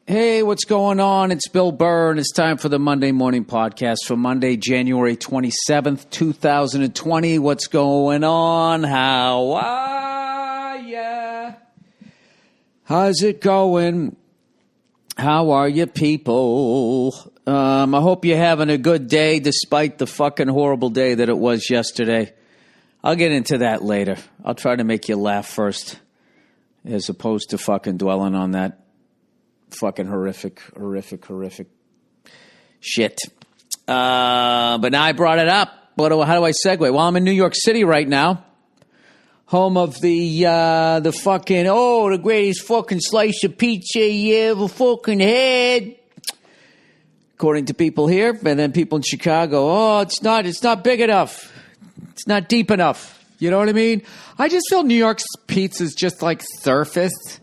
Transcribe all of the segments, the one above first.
Hey, what's going on? It's Bill Burr, and it's time for the Monday Morning Podcast for Monday, January 27th, 2020. What's going on? How are ya? How's it going? How are you people? I hope you're having a good day despite the fucking horrible day that it was yesterday. I'll get into that later. I'll try to make you laugh first as opposed to fucking dwelling on that fucking horrific shit. But now I brought it up. How do I segue? Well, I'm in New York City right now. Home of the fucking, the greatest fucking slice of pizza you ever fucking had. According to people here. And then people in Chicago, it's not big enough. It's not deep enough. You know what I mean? I just feel New York's pizza is just like surface.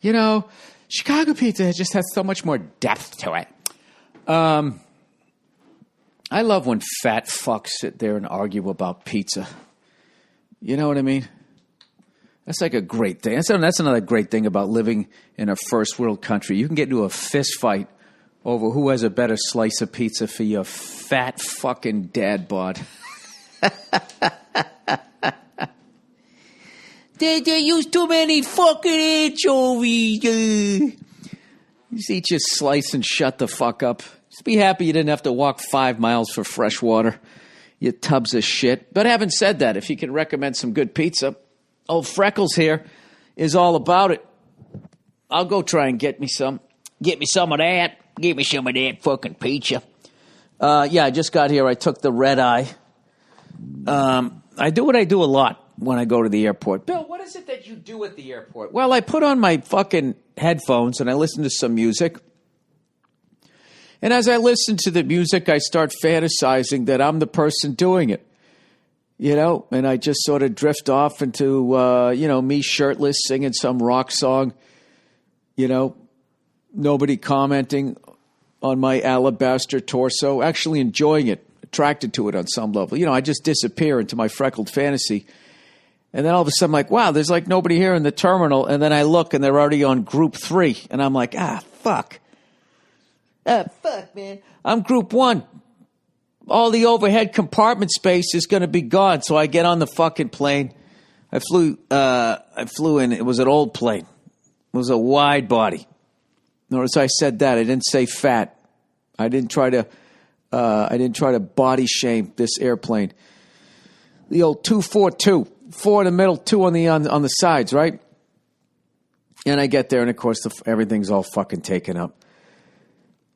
You know, Chicago pizza just has so much more depth to it. I love when fat fucks sit there and argue about pizza. You know what I mean? That's like a great thing. That's another great thing about living in a first world country. You can get into a fist fight over who has a better slice of pizza for your fat fucking dad bod. They use too many fucking anchovies. Just eat your slice and shut the fuck up. Just be happy you didn't have to walk 5 miles for fresh water. You tubs of shit. But having said that, if you can recommend some good pizza, old Freckles here is all about it. I'll go try and get me some. Get me some of that. Give me some of that fucking pizza. I just got here. I took the red eye. I do what I do a lot when I go to the airport. Bill, what is it that you do at the airport? Well, I put on my fucking headphones and I listen to some music. And as I listen to the music, I start fantasizing that I'm the person doing it. You know, and I just sort of drift off into, me shirtless singing some rock song. You know, nobody commenting on my alabaster torso, actually enjoying it, attracted to it on some level. You know, I just disappear into my freckled fantasy. And then all of a sudden I'm like, wow, there's like nobody here in the terminal. And then I look and they're already on group 3. And I'm like, fuck. Fuck, man. I'm group 1. All the overhead compartment space is going to be gone. So I get on the fucking plane. I flew in. It was an old plane. It was a wide body. Notice I said that. I didn't say fat. I didn't try to body shame this airplane. The old 242. 4 in the middle, 2 on the sides, right? And I get there, and of course, everything's all fucking taken up.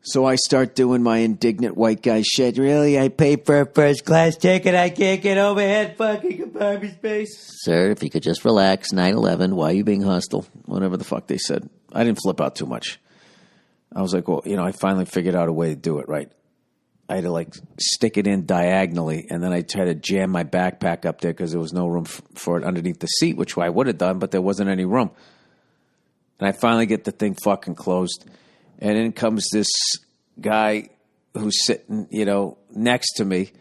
So I start doing my indignant white guy shit. Really? I paid for a first class ticket. I can't get overhead fucking compartment space. Sir, if you could just relax. 9/11. Why are you being hostile? Whatever the fuck they said. I didn't flip out too much. I was like, well, I finally figured out a way to do it, right? I had to stick it in diagonally, and then I tried to jam my backpack up there because there was no room for it underneath the seat, which I would have done, but there wasn't any room. And I finally get the thing fucking closed, and in comes this guy who's sitting, next to me.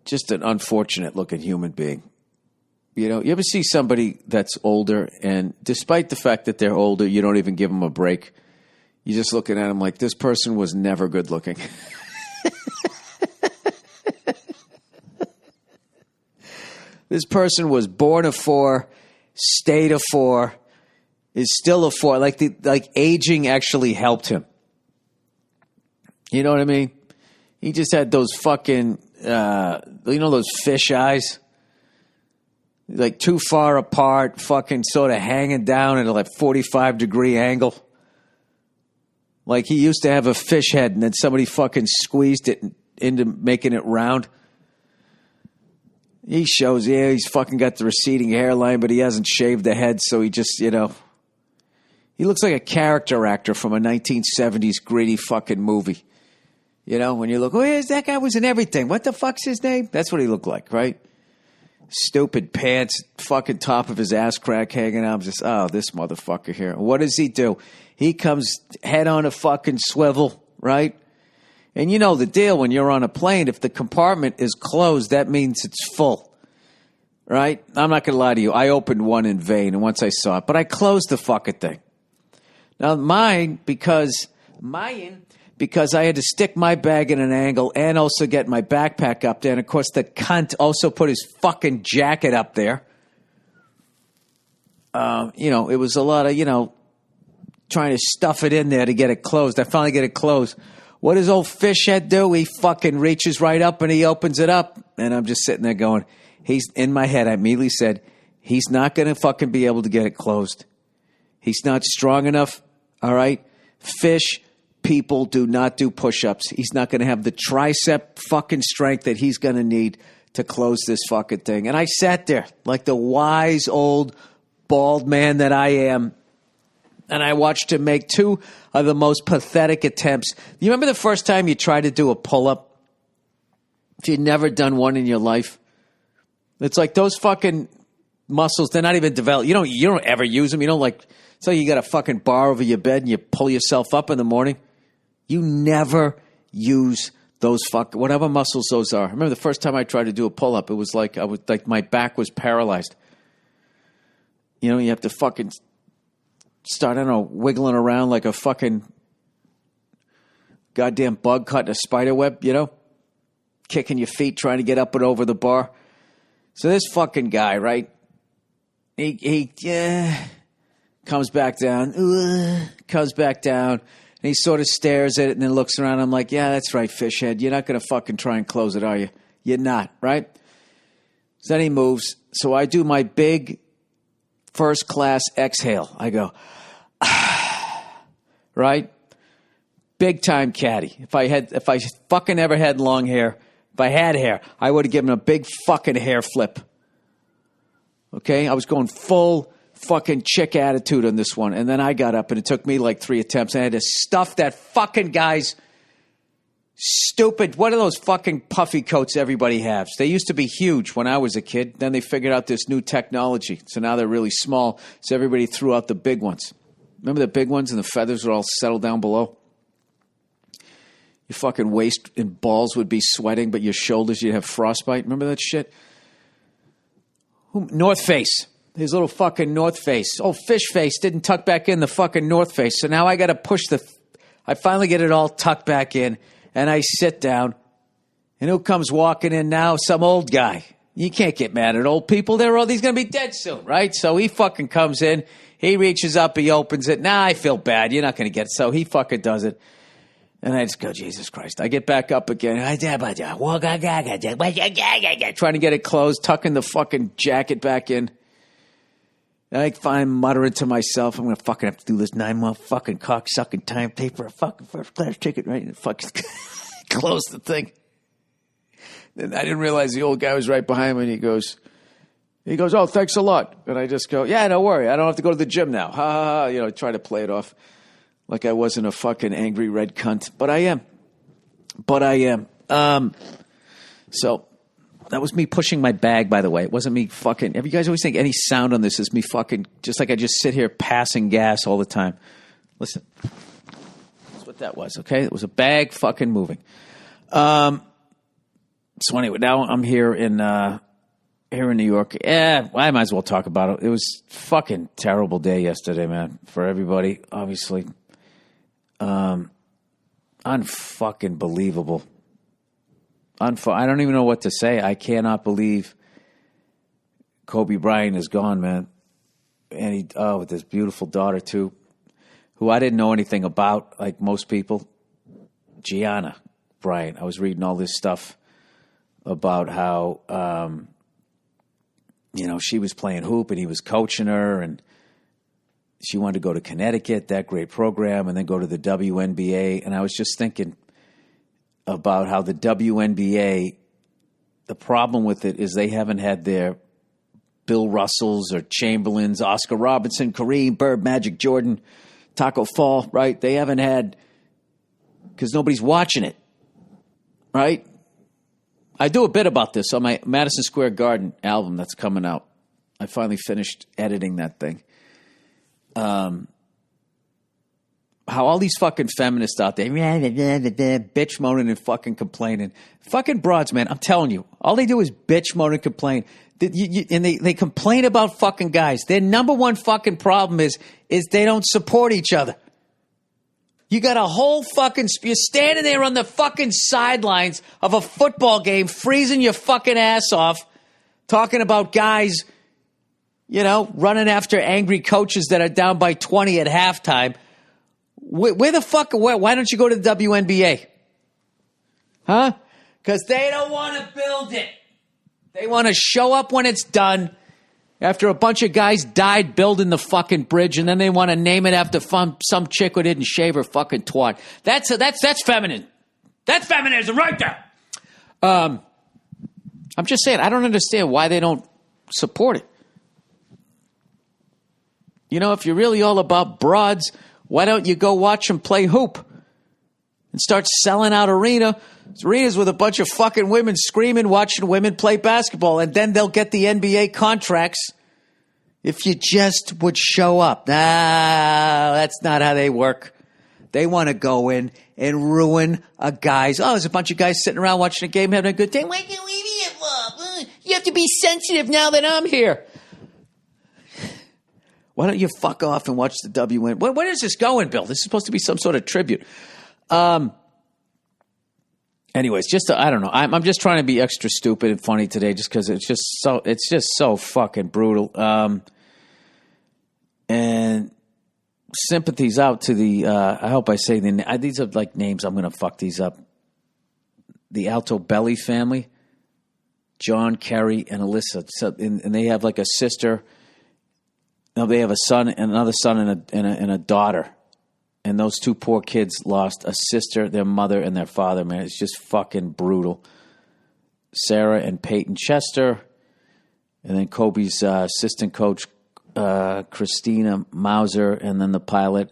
Just an unfortunate looking human being. You ever see somebody that's older, and despite the fact that they're older, you don't even give them a break. You're just looking at him like, this person was never good looking. This person was born a 4, stayed a 4, is still a 4. Like aging actually helped him. You know what I mean? He just had those fucking, those fish eyes? Like too far apart, fucking sort of hanging down at a 45-degree angle. Like he used to have a fish head and then somebody fucking squeezed it into making it round. He shows, he's fucking got the receding hairline, but he hasn't shaved the head, so he just, he looks like a character actor from a 1970s gritty fucking movie. When you look, that guy was in everything. What the fuck's his name? That's what he looked like, right? Stupid pants, fucking top of his ass crack hanging out. I'm just, this motherfucker here. What does he do? He comes head on a fucking swivel, right? And you know the deal when you're on a plane. If the compartment is closed, that means it's full, right? I'm not going to lie to you. I opened one in vain, and once I saw it, but I closed the fucking thing. Now mine, because I had to stick my bag in an angle and also get my backpack up there. And, of course, the cunt also put his fucking jacket up there. It was a lot of, trying to stuff it in there to get it closed. I finally get it closed. What does old Fishhead do? He fucking reaches right up and he opens it up. And I'm just sitting there going, in my head, I immediately said, he's not going to fucking be able to get it closed. He's not strong enough, all right? Fish people do not do push-ups. He's not going to have the tricep fucking strength that he's going to need to close this fucking thing. And I sat there like the wise old bald man that I am, and I watched him make two of the most pathetic attempts. You remember the first time you tried to do a pull-up? If you'd never done one in your life, it's like those fucking muscles, they're not even developed. You don't ever use them. You don't like, it's like you got a fucking bar over your bed and you pull yourself up in the morning. You never use those whatever muscles those are. I remember the first time I tried to do a pull-up, it was like my back was paralyzed. You have to fucking start, wiggling around like a fucking goddamn bug caught in a spider web, kicking your feet, trying to get up and over the bar. So this fucking guy, right? He comes back down, and he sort of stares at it and then looks around. I'm like, yeah, that's right, Fishhead. You're not going to fucking try and close it, are you? You're not, right? So then he moves. So I do my big first-class exhale. I go, right? Big-time caddy. If I fucking ever had long hair, if I had hair, I would have given him a big fucking hair flip. Okay? I was going full fucking chick attitude on this one. And then I got up, and it took me like 3 attempts. I had to stuff that fucking guy's stupid, what are those fucking puffy coats everybody has? They used to be huge when I was a kid. Then they figured out this new technology. So now they're really small. So everybody threw out the big ones. Remember the big ones and the feathers would all settle down below? Your fucking waist and balls would be sweating, but your shoulders, you'd have frostbite. Remember that shit? North Face. His little fucking North Face. Oh, Fish Face didn't tuck back in the fucking North Face. So now I got to push I finally get it all tucked back in, and I sit down, and who comes walking in now? Some old guy. You can't get mad at old people. He's going to be dead soon, right? So he fucking comes in. He reaches up. He opens it. Nah, I feel bad. You're not going to get it. So he fucking does it. And I just go, Jesus Christ. I get back up again. Trying to get it closed, tucking the fucking jacket back in. And I find muttering to myself, I'm going to fucking have to do this 9-month fucking cock-sucking time paper, a fucking first-class ticket, right? And fucking close the thing. And I didn't realize the old guy was right behind me, and he goes, oh, thanks a lot. And I just go, yeah, don't worry. I don't have to go to the gym now. Ha, ha, ha. Try to play it off like I wasn't a fucking angry red cunt. But I am. So that was me pushing my bag, by the way. It wasn't me fucking. You guys always think any sound on this is me fucking, just like I just sit here passing gas all the time. Listen. That's what that was, okay? It was a bag fucking moving. So anyway, now I'm here in New York. Yeah, I might as well talk about it. It was a fucking terrible day yesterday, man, for everybody, obviously. Unfucking believable. I don't even know what to say. I cannot believe Kobe Bryant is gone, man. And with his beautiful daughter, too, who I didn't know anything about, like most people. Gianna Bryant. I was reading all this stuff about how, she was playing hoop and he was coaching her, and she wanted to go to Connecticut, that great program, and then go to the WNBA. And I was just thinking about how the WNBA, the problem with it is they haven't had their Bill Russells or Chamberlains, Oscar Robertson, Kareem, Burr, Magic Jordan, Taco Fall, right? They haven't had, because nobody's watching it, right? I do a bit about this on my Madison Square Garden album that's coming out. I finally finished editing that thing. how all these fucking feminists out there, bitch moaning and fucking complaining. Fucking broads, man, I'm telling you. All they do is bitch moan and complain. And they complain about fucking guys. Their number one fucking problem is they don't support each other. You got a whole fucking... You're standing there on the fucking sidelines of a football game, freezing your fucking ass off, talking about guys, running after angry coaches that are down by 20 at halftime. Where the fuck... Why don't you go to the WNBA? Huh? Because they don't want to build it. They want to show up when it's done after a bunch of guys died building the fucking bridge, and then they want to name it after some chick who didn't shave her fucking twat. That's feminine. That's feminism right there. I'm just saying, I don't understand why they don't support it. If you're really all about broads, why don't you go watch them play hoop and start selling out arenas with a bunch of fucking women screaming, watching women play basketball, and then they'll get the NBA contracts if you just would show up. Nah, that's not how they work. They want to go in and ruin a guy's... Oh, there's a bunch of guys sitting around watching a game, having a good time. Why can't we be involved? You have to be sensitive now that I'm here. Why don't you fuck off and watch the WN? Where is this going, Bill? This is supposed to be some sort of tribute. Anyways, I don't know. I'm just trying to be extra stupid and funny today, just because it's just so fucking brutal. And sympathies out to the. I hope I say these are like names. I'm going to fuck these up. The Altobelli family, John, Kerry, and Alyssa. So, and they have like a sister. No, they have a son, and another son, and a daughter. And those two poor kids lost a sister, their mother, and their father, man. It's just fucking brutal. Sarah and Peyton Chester. And then Kobe's assistant coach, Christina Mauser. And then the pilot,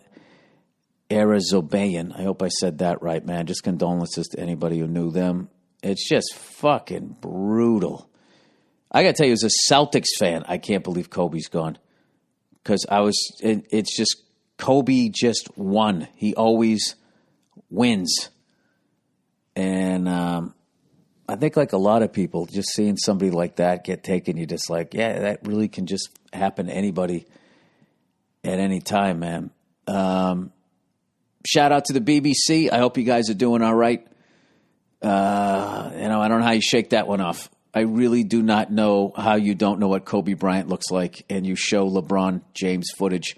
Era Zobayan. I hope I said that right, man. Just condolences to anybody who knew them. It's just fucking brutal. I got to tell you, as a Celtics fan, I can't believe Kobe's gone. Because it's just... Kobe just won. He always wins. And I think like a lot of people, just seeing somebody like that get taken, you're just like, yeah, that really can just happen to anybody at any time, man. Shout out to the BBC. I hope you guys are doing all right. I don't know how you shake that one off. I really do not know how you don't know what Kobe Bryant looks like and you show LeBron James footage.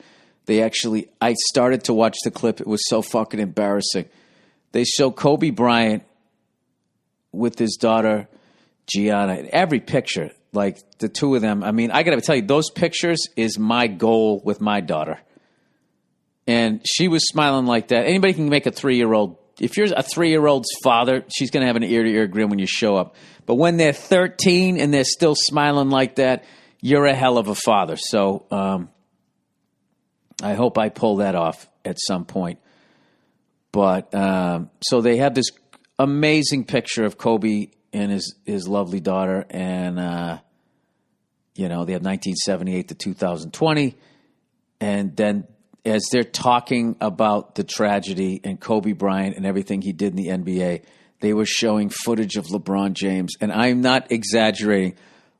I started to watch the clip. It was so fucking embarrassing. They show Kobe Bryant with his daughter, Gianna. Every picture, like the two of them. I mean, I got to tell you, those pictures is my goal with my daughter. And she was smiling like that. Anybody can make a 3-year-old. If you're a 3-year-old's father, she's going to have an ear-to-ear grin when you show up. But when they're 13 and they're still smiling like that, you're a hell of a father. So, I hope I pull that off at some point. But so they have this amazing picture of Kobe and his lovely daughter. And, they have 1978 to 2020. And then as they're talking about the tragedy and Kobe Bryant and everything he did in the NBA, they were showing footage of LeBron James. And I'm not exaggerating.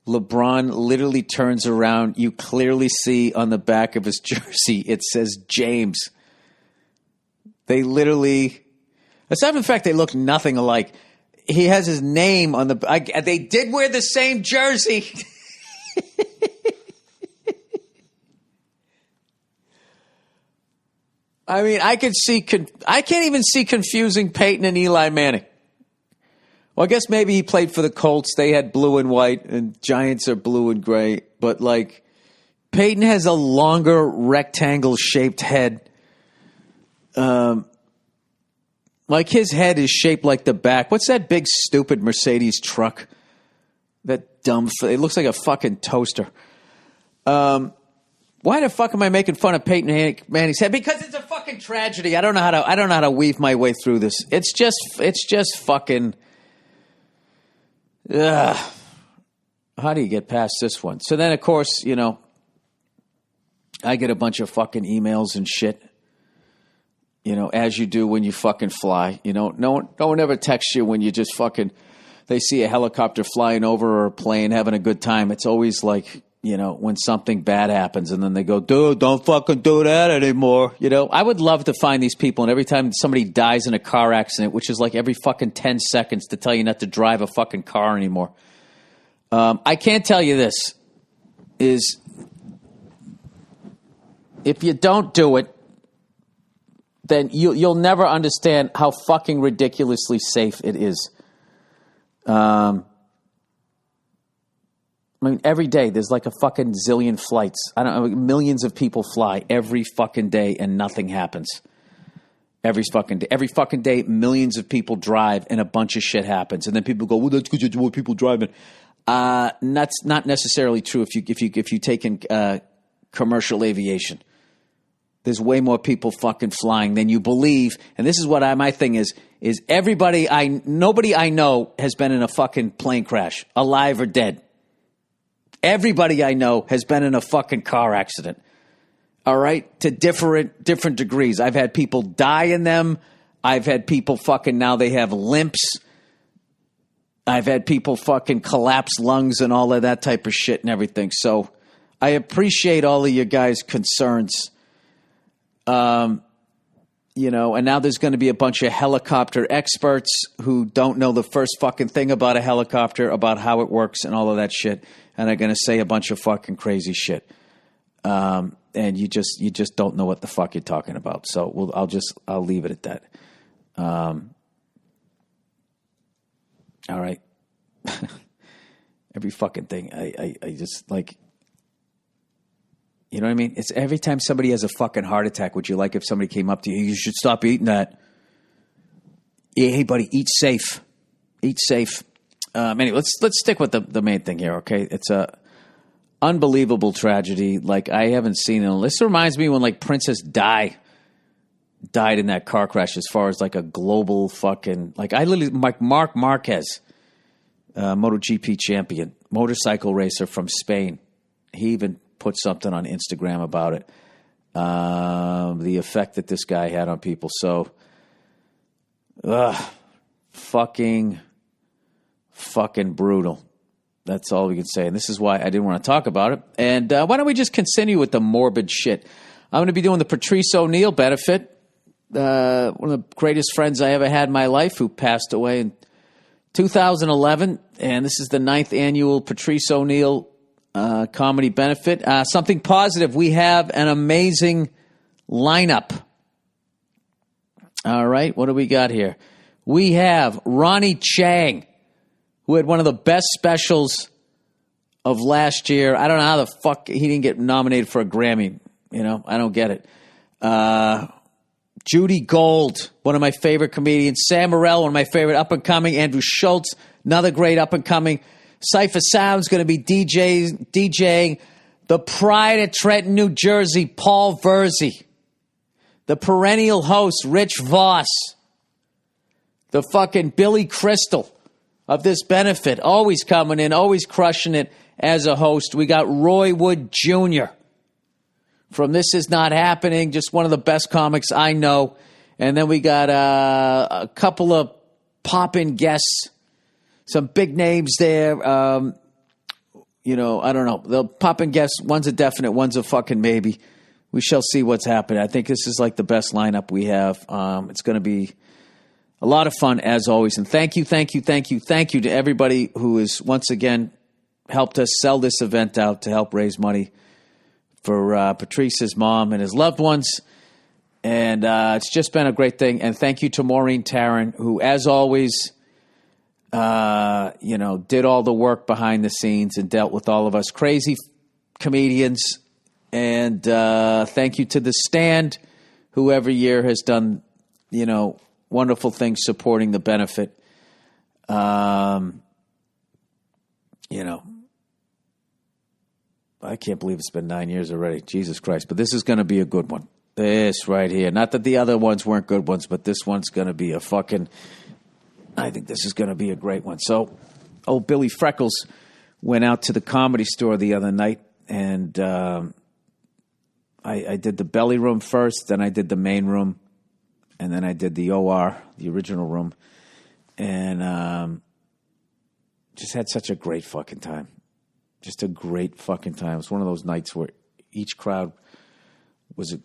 LeBron literally turns around. You clearly see on the back of his jersey, it says James. They literally, aside from the fact they look nothing alike, he has his name on the, they did wear the same jersey. I mean, I can't even see confusing Peyton and Eli Manning. Well, I guess maybe he played for the Colts. They had blue and white, and Giants are blue and gray. But, like, Peyton has a longer rectangle-shaped head. Like, his head is shaped like the back. What's that big, stupid Mercedes truck? That dumb... It looks like a fucking toaster. Why the fuck am I making fun of Peyton Manning's head? Because it's a fucking tragedy. I don't know how to weave my way through this. It's just fucking... Ugh. How do you get past this one? So then, of course, I get a bunch of fucking emails and shit as you do when you fucking fly. No one ever texts you when you just fucking, they see a helicopter flying over or a plane having a good time. It's always like, when something bad happens and then they go, dude, don't fucking do that anymore. I would love to find these people, and every time somebody dies in a car accident, which is like every fucking 10 seconds, to tell you not to drive a fucking car anymore. I can't tell you this, is if you don't do it, then you'll never understand how fucking ridiculously safe it is. Every day there's like a fucking zillion flights. I don't know, millions of people fly every fucking day and nothing happens. Every fucking day, millions of people drive and a bunch of shit happens. And then people go, well, that's because there's more people driving. That's not necessarily true if you take in commercial aviation. There's way more people fucking flying than you believe. And this is what my thing is nobody I know has been in a fucking plane crash, alive or dead. Everybody I know has been in a fucking car accident. All right? To different degrees. I've had people die in them. I've had people fucking, now they have limps. I've had people fucking collapse lungs and all of that type of shit and everything. So I appreciate all of your guys' concerns. And now there's going to be a bunch of helicopter experts who don't know the first fucking thing about a helicopter, about how it works and all of that shit, and are going to say a bunch of fucking crazy shit. And you just don't know what the fuck you're talking about. So I'll leave it at that. All right. Every fucking thing. I just like, you know what I mean? It's every time somebody has a fucking heart attack, would you like if somebody came up to you, you should stop eating that. Yeah, hey buddy, eat safe. Eat safe. Anyway, let's stick with the main thing here, okay? It's a unbelievable tragedy. Like, I haven't seen it. This reminds me when like Princess Di died in that car crash, as far as like a global fucking, like I literally, like Mark Marquez, MotoGP champion, motorcycle racer from Spain. He even put something on Instagram about it. The effect that this guy had on people. So, fucking brutal. That's all we can say. And this is why I didn't want to talk about it. And why don't we just continue with the morbid shit? I'm going to be doing the Patrice O'Neill benefit. One of the greatest friends I ever had in my life, who passed away in 2011. And this is the 9th annual Patrice O'Neill comedy benefit. Something positive. We have an amazing lineup. All right. What do we got here? We have Ronnie Chang, who had one of the best specials of last year. I don't know how the fuck he didn't get nominated for a Grammy. I don't get it. Judy Gold, one of my favorite comedians. Sam Morrell, one of my favorite up-and-coming. Andrew Schultz, another great up-and-coming. Cypher Sound's going to be DJing. The Pride of Trenton, New Jersey, Paul Verzi. The perennial host, Rich Voss. The fucking Billy Crystal of this benefit. Always coming in, always crushing it as a host. We got Roy Wood Jr. from This Is Not Happening, just one of the best comics I know. And then we got a couple of pop-in guests. Some big names there. I don't know. They'll pop in guests. One's a definite, one's a fucking maybe. We shall see what's happening. I think this is like the best lineup we have. It's going to be a lot of fun, as always. And thank you to everybody who has, once again, helped us sell this event out to help raise money for Patrice's mom and his loved ones. And it's just been a great thing. And thank you to Maureen Tarrant, who, as always, did all the work behind the scenes and dealt with all of us crazy comedians. And thank you to The Stand, who every year has done, wonderful things supporting the benefit. I can't believe it's been 9 years already. Jesus Christ. But this is going to be a good one. This right here. Not that the other ones weren't good ones, but this one's going to be I think this is going to be a great one. So, old Billy Freckles went out to the Comedy Store the other night, and I did the belly room first, then I did the main room. and then I did the OR, the original room, and just had such a great fucking time. Just a great fucking time. It was one of those nights where each crowd was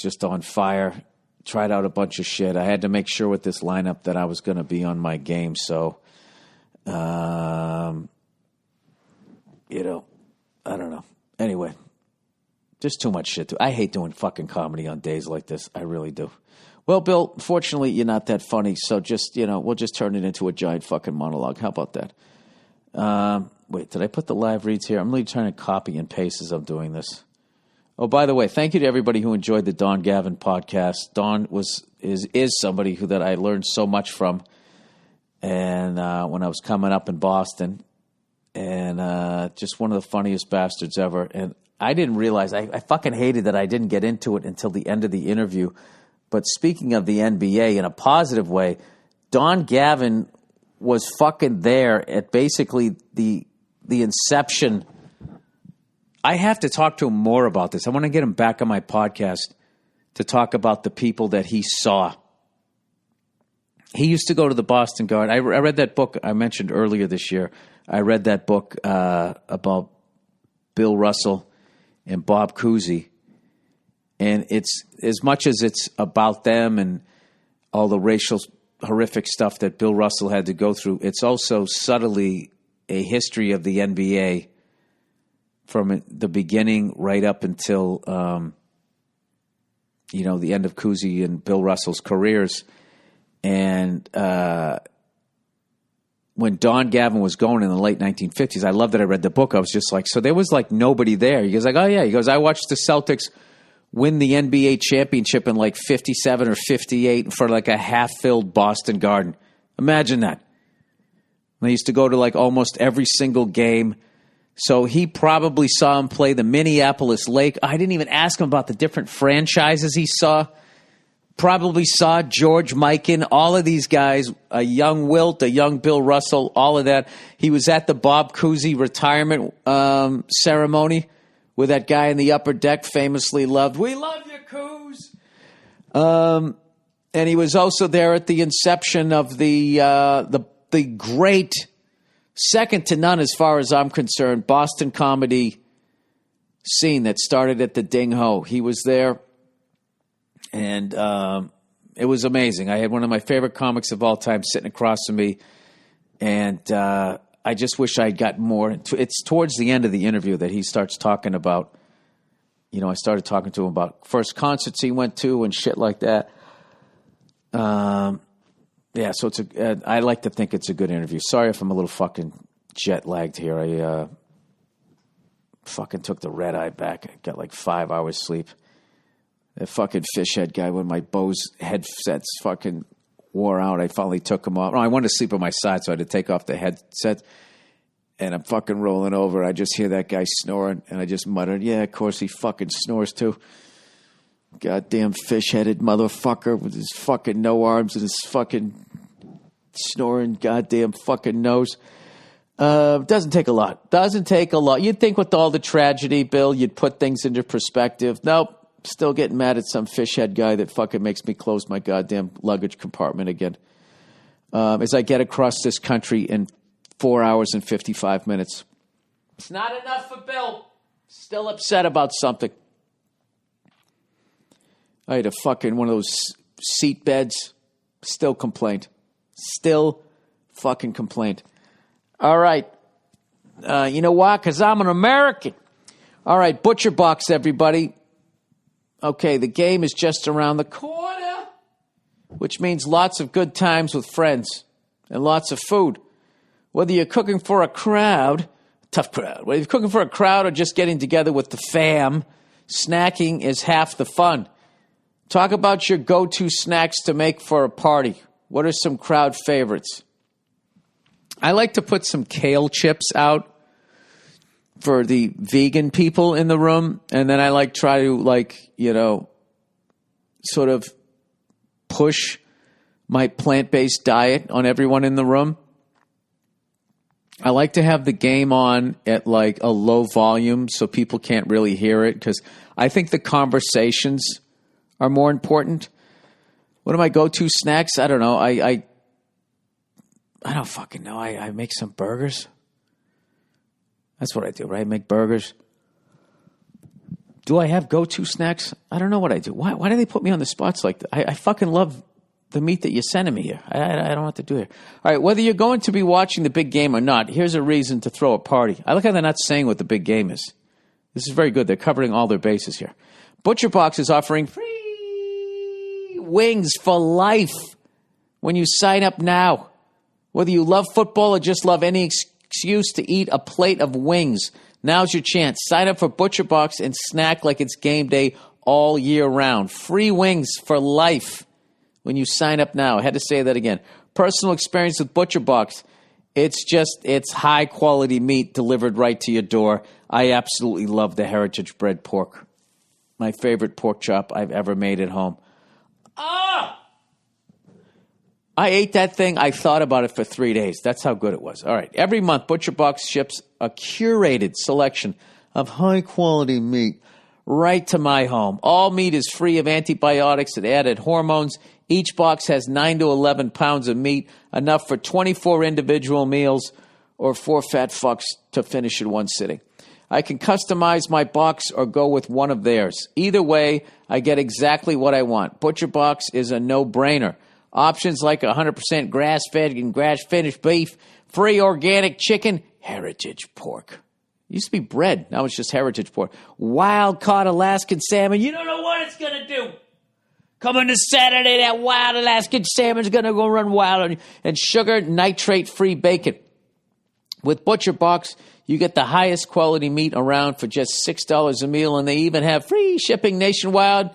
just on fire. Tried out a bunch of shit. I had to make sure with this lineup that I was going to be on my game. So, I don't know. Anyway, just too much shit. I hate doing fucking comedy on days like this. I really do. Well, Bill, fortunately, you're not that funny. So just, we'll just turn it into a giant fucking monologue. How about that? Wait, did I put the live reads here? I'm really trying to copy and paste as I'm doing this. Oh, by the way, thank you to everybody who enjoyed the Don Gavin podcast. Don is somebody that I learned so much from, and when I was coming up in Boston, and just one of the funniest bastards ever. And I didn't realize I fucking hated that I didn't get into it until the end of the interview. But speaking of the NBA in a positive way, Don Gavin was fucking there at basically the inception. I have to talk to him more about this. I want to get him back on my podcast to talk about the people that he saw. He used to go to the Boston Garden. I read that book I mentioned earlier this year. I read that book about Bill Russell and Bob Cousy. And it's as much as it's about them and all the racial horrific stuff that Bill Russell had to go through, it's also subtly a history of the NBA from the beginning right up until, the end of Cousy and Bill Russell's careers. And when Don Gavin was going in the late 1950s, I love that I read the book. I was just like, so there was like nobody there. He goes like, oh yeah. He goes, I watched the Celtics win the NBA championship in like 57 or 58 for like a half-filled Boston Garden. Imagine that. And they used to go to like almost every single game. So he probably saw him play the Minneapolis Lake. I didn't even ask him about the different franchises he saw. Probably saw George Mikan, all of these guys, a young Wilt, a young Bill Russell, all of that. He was at the Bob Cousy retirement ceremony with that guy in the upper deck famously loved, "We love you, Coos." And he was also there at the inception of the great, second to none as far as I'm concerned, Boston comedy scene that started at the Ding Ho. He was there, and it was amazing. I had one of my favorite comics of all time sitting across from me, and I just wish I got more. It's towards the end of the interview that he starts talking about, I started talking to him about first concerts he went to and shit like that. Yeah, so I like to think it's a good interview. Sorry if I'm a little fucking jet lagged here. I fucking took the red eye back. I got like 5 hours sleep. That fucking fish head guy when my Bose headsets fucking wore out, I finally took them off. I wanted to sleep on my side, so I had to take off the headset. And I'm fucking rolling over. I just hear that guy snoring, and I just muttered, yeah, of course he fucking snores too. Goddamn fish-headed motherfucker with his fucking no arms and his fucking snoring goddamn fucking nose. Doesn't take a lot. Doesn't take a lot. You'd think with all the tragedy, Bill, you'd put things into perspective. Nope. Still getting mad at some fishhead guy that fucking makes me close my goddamn luggage compartment again. As I get across this country in 4 hours and 55 minutes. It's not enough for Bill. Still upset about something. I had a fucking one of those seat beds. Still complained. Still fucking complained. All right. You know why? Because I'm an American. All right, Butcher Box, everybody. Okay, the game is just around the corner, which means lots of good times with friends and lots of food. Whether you're cooking for a crowd, tough crowd, whether you're cooking for a crowd or just getting together with the fam, snacking is half the fun. Talk about your go-to snacks to make for a party. What are some crowd favorites? I like to put some kale chips out for the vegan people in the room, and then I try to sort of push my plant-based diet on everyone in the room. I like to have the game on at a low volume so people can't really hear it, because I think the conversations are more important. What are my go-to snacks? I don't know. I don't fucking know. I make some burgers. That's what I do, right? I make burgers. Do I have go-to snacks? I don't know what I do. Why do they put me on the spots like that? I fucking love the meat that you're sending me here. I don't have to do it. All right, whether you're going to be watching the big game or not, here's a reason to throw a party. I like how they're not saying what the big game is. This is very good. They're covering all their bases here. ButcherBox is offering free wings for life when you sign up now. Whether you love football or just love any excuse to eat a plate of wings, now's your chance. Sign up for ButcherBox and snack like it's game day all year round. Free wings for life when you sign up now. I had to say that again. Personal experience with ButcherBox. It's high quality meat delivered right to your door. I absolutely love the heritage bred pork. My favorite pork chop I've ever made at home. I ate that thing. I thought about it for 3 days. That's how good it was. All right. Every month, ButcherBox ships a curated selection of high-quality meat right to my home. All meat is free of antibiotics and added hormones. Each box has 9 to 11 pounds of meat, enough for 24 individual meals or 4 fat fucks to finish in one sitting. I can customize my box or go with one of theirs. Either way, I get exactly what I want. ButcherBox is a no-brainer. Options like 100% grass-fed and grass-finished beef, free organic chicken, heritage pork. It used to be bread. Now it's just heritage pork. Wild-caught Alaskan salmon. You don't know what it's going to do. Coming to Saturday, that wild Alaskan salmon's going to go run wild on you. And sugar, nitrate-free bacon. With ButcherBox, you get the highest quality meat around for just $6 a meal, and they even have free shipping nationwide,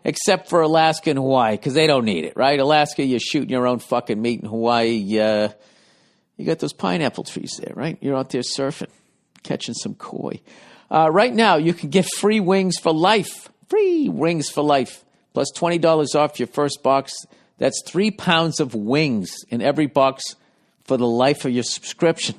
except for Alaska and Hawaii, because they don't need it, right? Alaska, you're shooting your own fucking meat. In Hawaii, you got those pineapple trees there, right? You're out there surfing, catching some koi. Right now, you can get free wings for life. Free wings for life. Plus $20 off your first box. That's 3 pounds of wings in every box for the life of your subscription.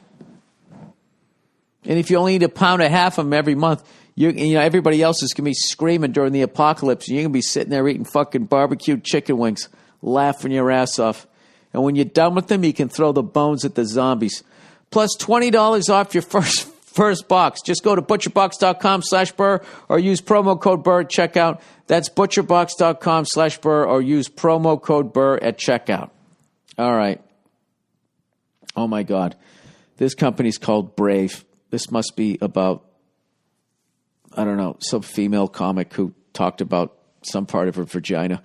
And if you only eat 1.5 pounds of them every month, everybody else is going to be screaming during the apocalypse. And you're going to be sitting there eating fucking barbecued chicken wings, laughing your ass off. And when you're done with them, you can throw the bones at the zombies. Plus $20 off your first box. Just go to butcherbox.com/Burr or use promo code Burr at checkout. That's butcherbox.com/Burr or use promo code Burr at checkout. All right. Oh, my God. This company's called Brave. This must be about, I don't know, some female comic who talked about some part of her vagina.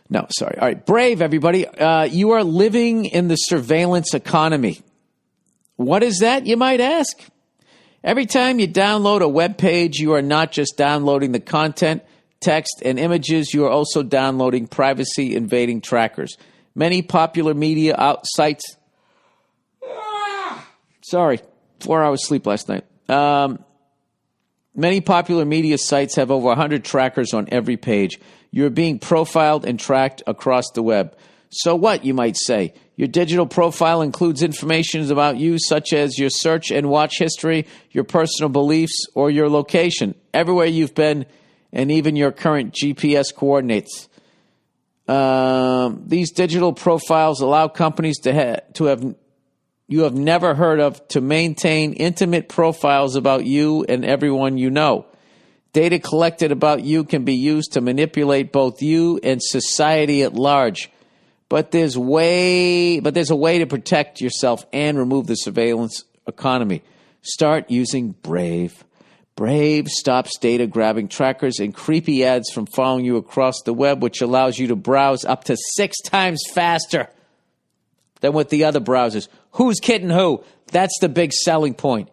No, sorry. All right. Brave, everybody. You are living in the surveillance economy. What is that, you might ask? Every time you download a web page, you are not just downloading the content, text, and images. You are also downloading privacy-invading trackers. Many popular media sites... Sorry, 4 hours sleep last night. Many popular media sites have over 100 trackers on every page. You're being profiled and tracked across the web. So what, you might say? Your digital profile includes information about you, such as your search and watch history, your personal beliefs, or your location, everywhere you've been, and even your current GPS coordinates. These digital profiles allow companies to have you have never heard of to maintain intimate profiles about you and everyone you know. Data collected about you can be used to manipulate both you and society at large. But there's a way to protect yourself and remove the surveillance economy. Start using Brave. Brave stops data-grabbing trackers and creepy ads from following you across the web, which allows you to browse up to 6 times faster than with the other browsers. Who's kidding who? That's the big selling point.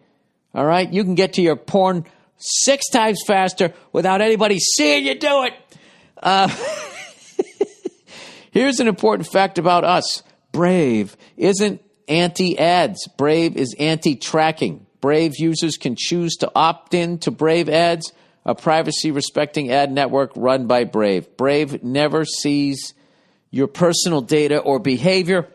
All right? You can get to your porn 6 times faster without anybody seeing you do it. Here's an important fact about us. Brave isn't anti-ads. Brave is anti-tracking. Brave users can choose to opt in to Brave ads, a privacy-respecting ad network run by Brave. Brave never sees your personal data or behavior,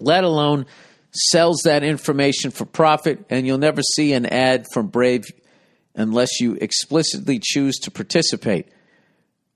let alone sells that information for profit, and you'll never see an ad from Brave unless you explicitly choose to participate.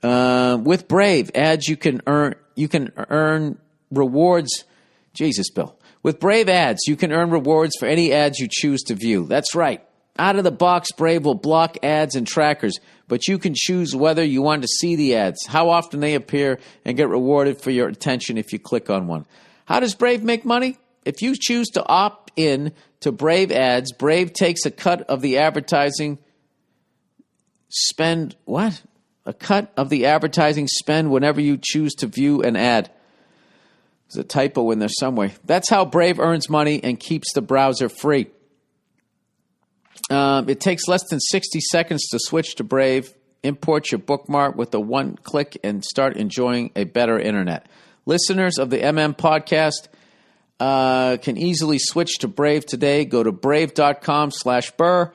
With Brave ads, you can earn rewards. Jesus, Bill. With Brave ads, you can earn rewards for any ads you choose to view. That's right. Out of the box, Brave will block ads and trackers, but you can choose whether you want to see the ads, how often they appear, and get rewarded for your attention if you click on one. How does Brave make money? If you choose to opt in to Brave ads, Brave takes a cut of the advertising spend. What? A cut of the advertising spend whenever you choose to view an ad. There's a typo in there somewhere. That's how Brave earns money and keeps the browser free. It takes less than 60 seconds to switch to Brave, import your bookmark with a one click, and start enjoying a better internet. Listeners of the MM Podcast can easily switch to Brave today. Go to brave.com/Burr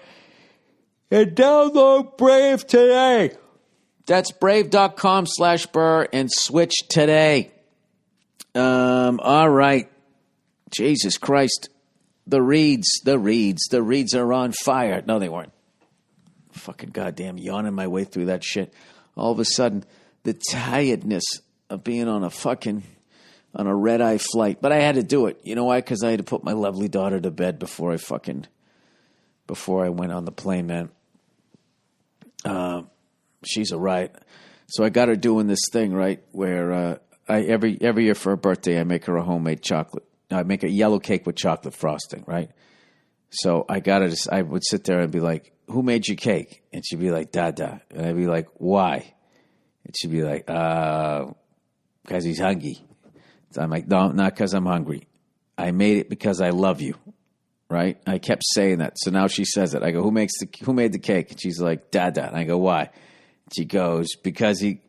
and download Brave today. That's brave.com/Burr and switch today. All right. Jesus Christ. The reeds are on fire. No, they weren't. Fucking goddamn yawning my way through that shit. All of a sudden, the tiredness of being on a red-eye flight. But I had to do it. You know why? Because I had to put my lovely daughter to bed before I went on the plane, man. She's a riot. So I got her doing this thing, right, where every year for her birthday, I make her a homemade chocolate. I make a yellow cake with chocolate frosting, right? So I would sit there and be like, who made your cake? And she'd be like, Dada. And I'd be like, why? And she'd be like, because he's hungry. So I'm like, no, not because I'm hungry. I made it because I love you, right? I kept saying that. So now she says it. I go, who made the cake? And she's like, Dada. And I go, why? And she goes, because you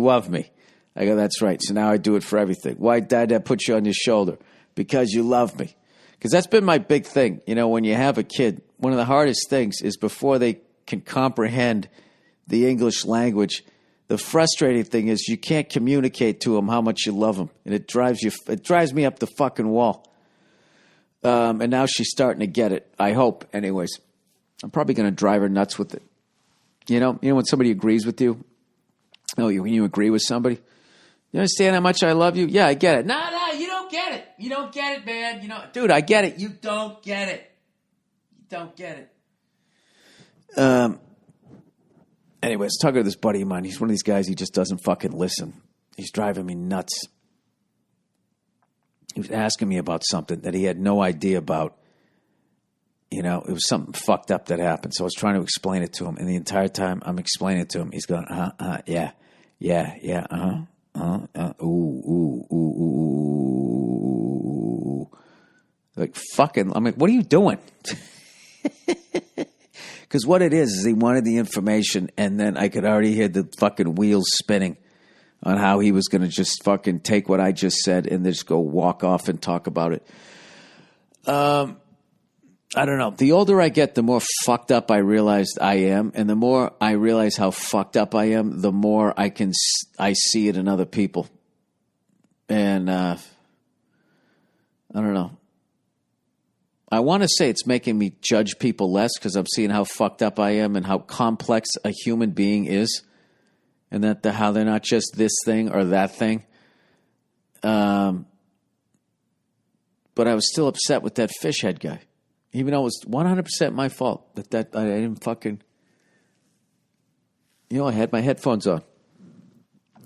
love me. I go, that's right. So now I do it for everything. Why Dada put you on your shoulder? Because you love me. Because that's been my big thing. You know, when you have a kid, one of the hardest things is before they can comprehend the English language, the frustrating thing is you can't communicate to them how much you love them. And it drives me up the fucking wall. And now she's starting to get it. I hope. Anyways, I'm probably going to drive her nuts with it. You know when somebody agrees with you? No, when you agree with somebody? You understand how much I love you? Yeah, I get it. No, you don't get it. You don't get it, man. Dude, I get it. You don't get it. You don't get it. Anyways, talking to this buddy of mine. He's one of these guys, he just doesn't fucking listen. He's driving me nuts. He was asking me about something that he had no idea about. It was something fucked up that happened. So I was trying to explain it to him. And the entire time I'm explaining it to him, he's going, yeah, ooh. Like, fucking, I'm like, what are you doing? Because what it is he wanted the information, and then I could already hear the fucking wheels spinning on how he was going to just fucking take what I just said and just go walk off and talk about it. I don't know. The older I get, the more fucked up I realized I am. And the more I realize how fucked up I am, the more I see it in other people. And I don't know. I want to say it's making me judge people less because I'm seeing how fucked up I am and how complex a human being is. And how they're not just this thing or that thing. But I was still upset with that fish head guy. Even though it was 100% my fault that I didn't fucking... I had my headphones on.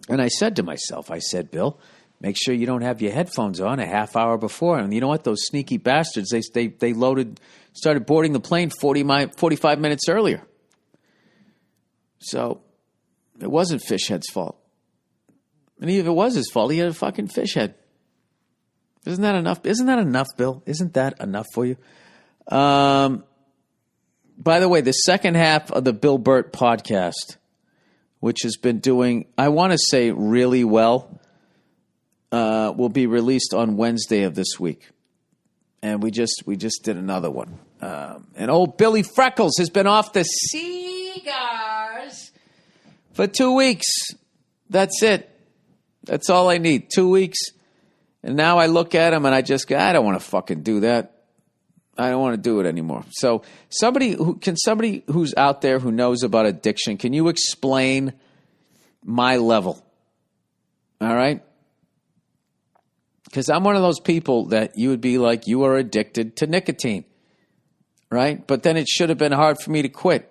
And I said to myself, Bill, make sure you don't have your headphones on a half hour before. And you know what? Those sneaky bastards, they started boarding the plane 45 minutes earlier. So it wasn't Fishhead's fault. And even if it was his fault, he had a fucking fish head. Isn't that enough? Isn't that enough, Bill? Isn't that enough for you? By the way, the second half of the Bill Burr podcast, which has been doing, I want to say, really well, will be released on Wednesday of this week. And we just did another one. And old Billy Freckles has been off the cigars for 2 weeks. That's it. That's all I need. 2 weeks. And now I look at him and I just go, I don't want to fucking do that. I don't want to do it anymore. So somebody who's out there who knows about addiction, can you explain my level. All right? Because I'm one of those people that you would be like, you are addicted to nicotine. Right? But then it should have been hard for me to quit.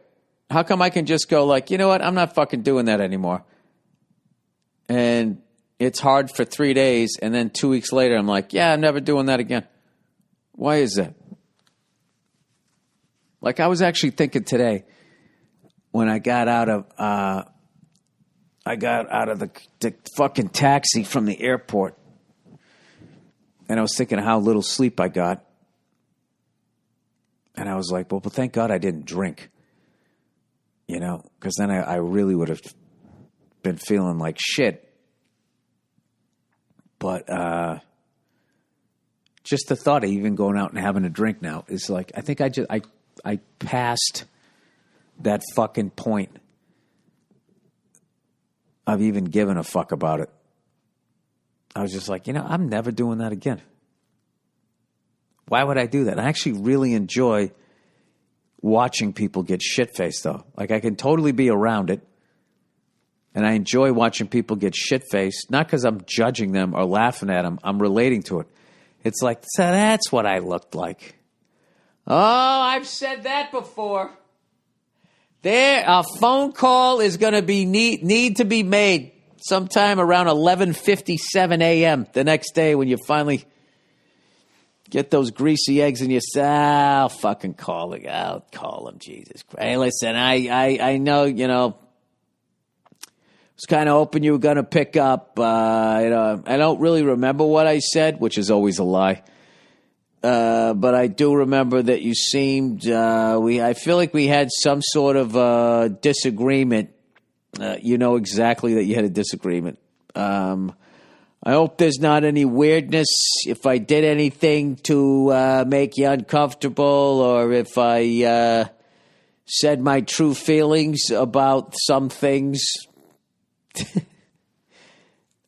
How come I can just go like, you know what? I'm not fucking doing that anymore. And it's hard for 3 days. And then 2 weeks later, I'm like, yeah, I'm never doing that again. Why is that? Like I was actually thinking today when I got out of the fucking taxi from the airport. And I was thinking how little sleep I got. And I was like, well, thank God I didn't drink. You know, because then I really would have been feeling like shit. But just the thought of even going out and having a drink now is like, I think I passed that fucking point of even giving a fuck about it. I was just like, you know, I'm never doing that again. Why would I do that? I actually really enjoy watching people get shit-faced, though. Like, I can totally be around it. And I enjoy watching people get shit-faced, not because I'm judging them or laughing at them. I'm relating to it. It's like, so that's what I looked like. Oh, I've said that before. There, a phone call is going to be need to be made sometime around 11:57 a.m. the next day when you finally get those greasy eggs and you say, I'll fucking call it. I'll call him, Jesus Christ. Hey, listen, I know, you know, was kind of hoping you were going to pick up. You know, I don't really remember what I said, which is always a lie. But I do remember that you seemed, I feel like we had some sort of disagreement. You know exactly that you had a disagreement. I hope there's not any weirdness if I did anything to make you uncomfortable or if I said my true feelings about some things.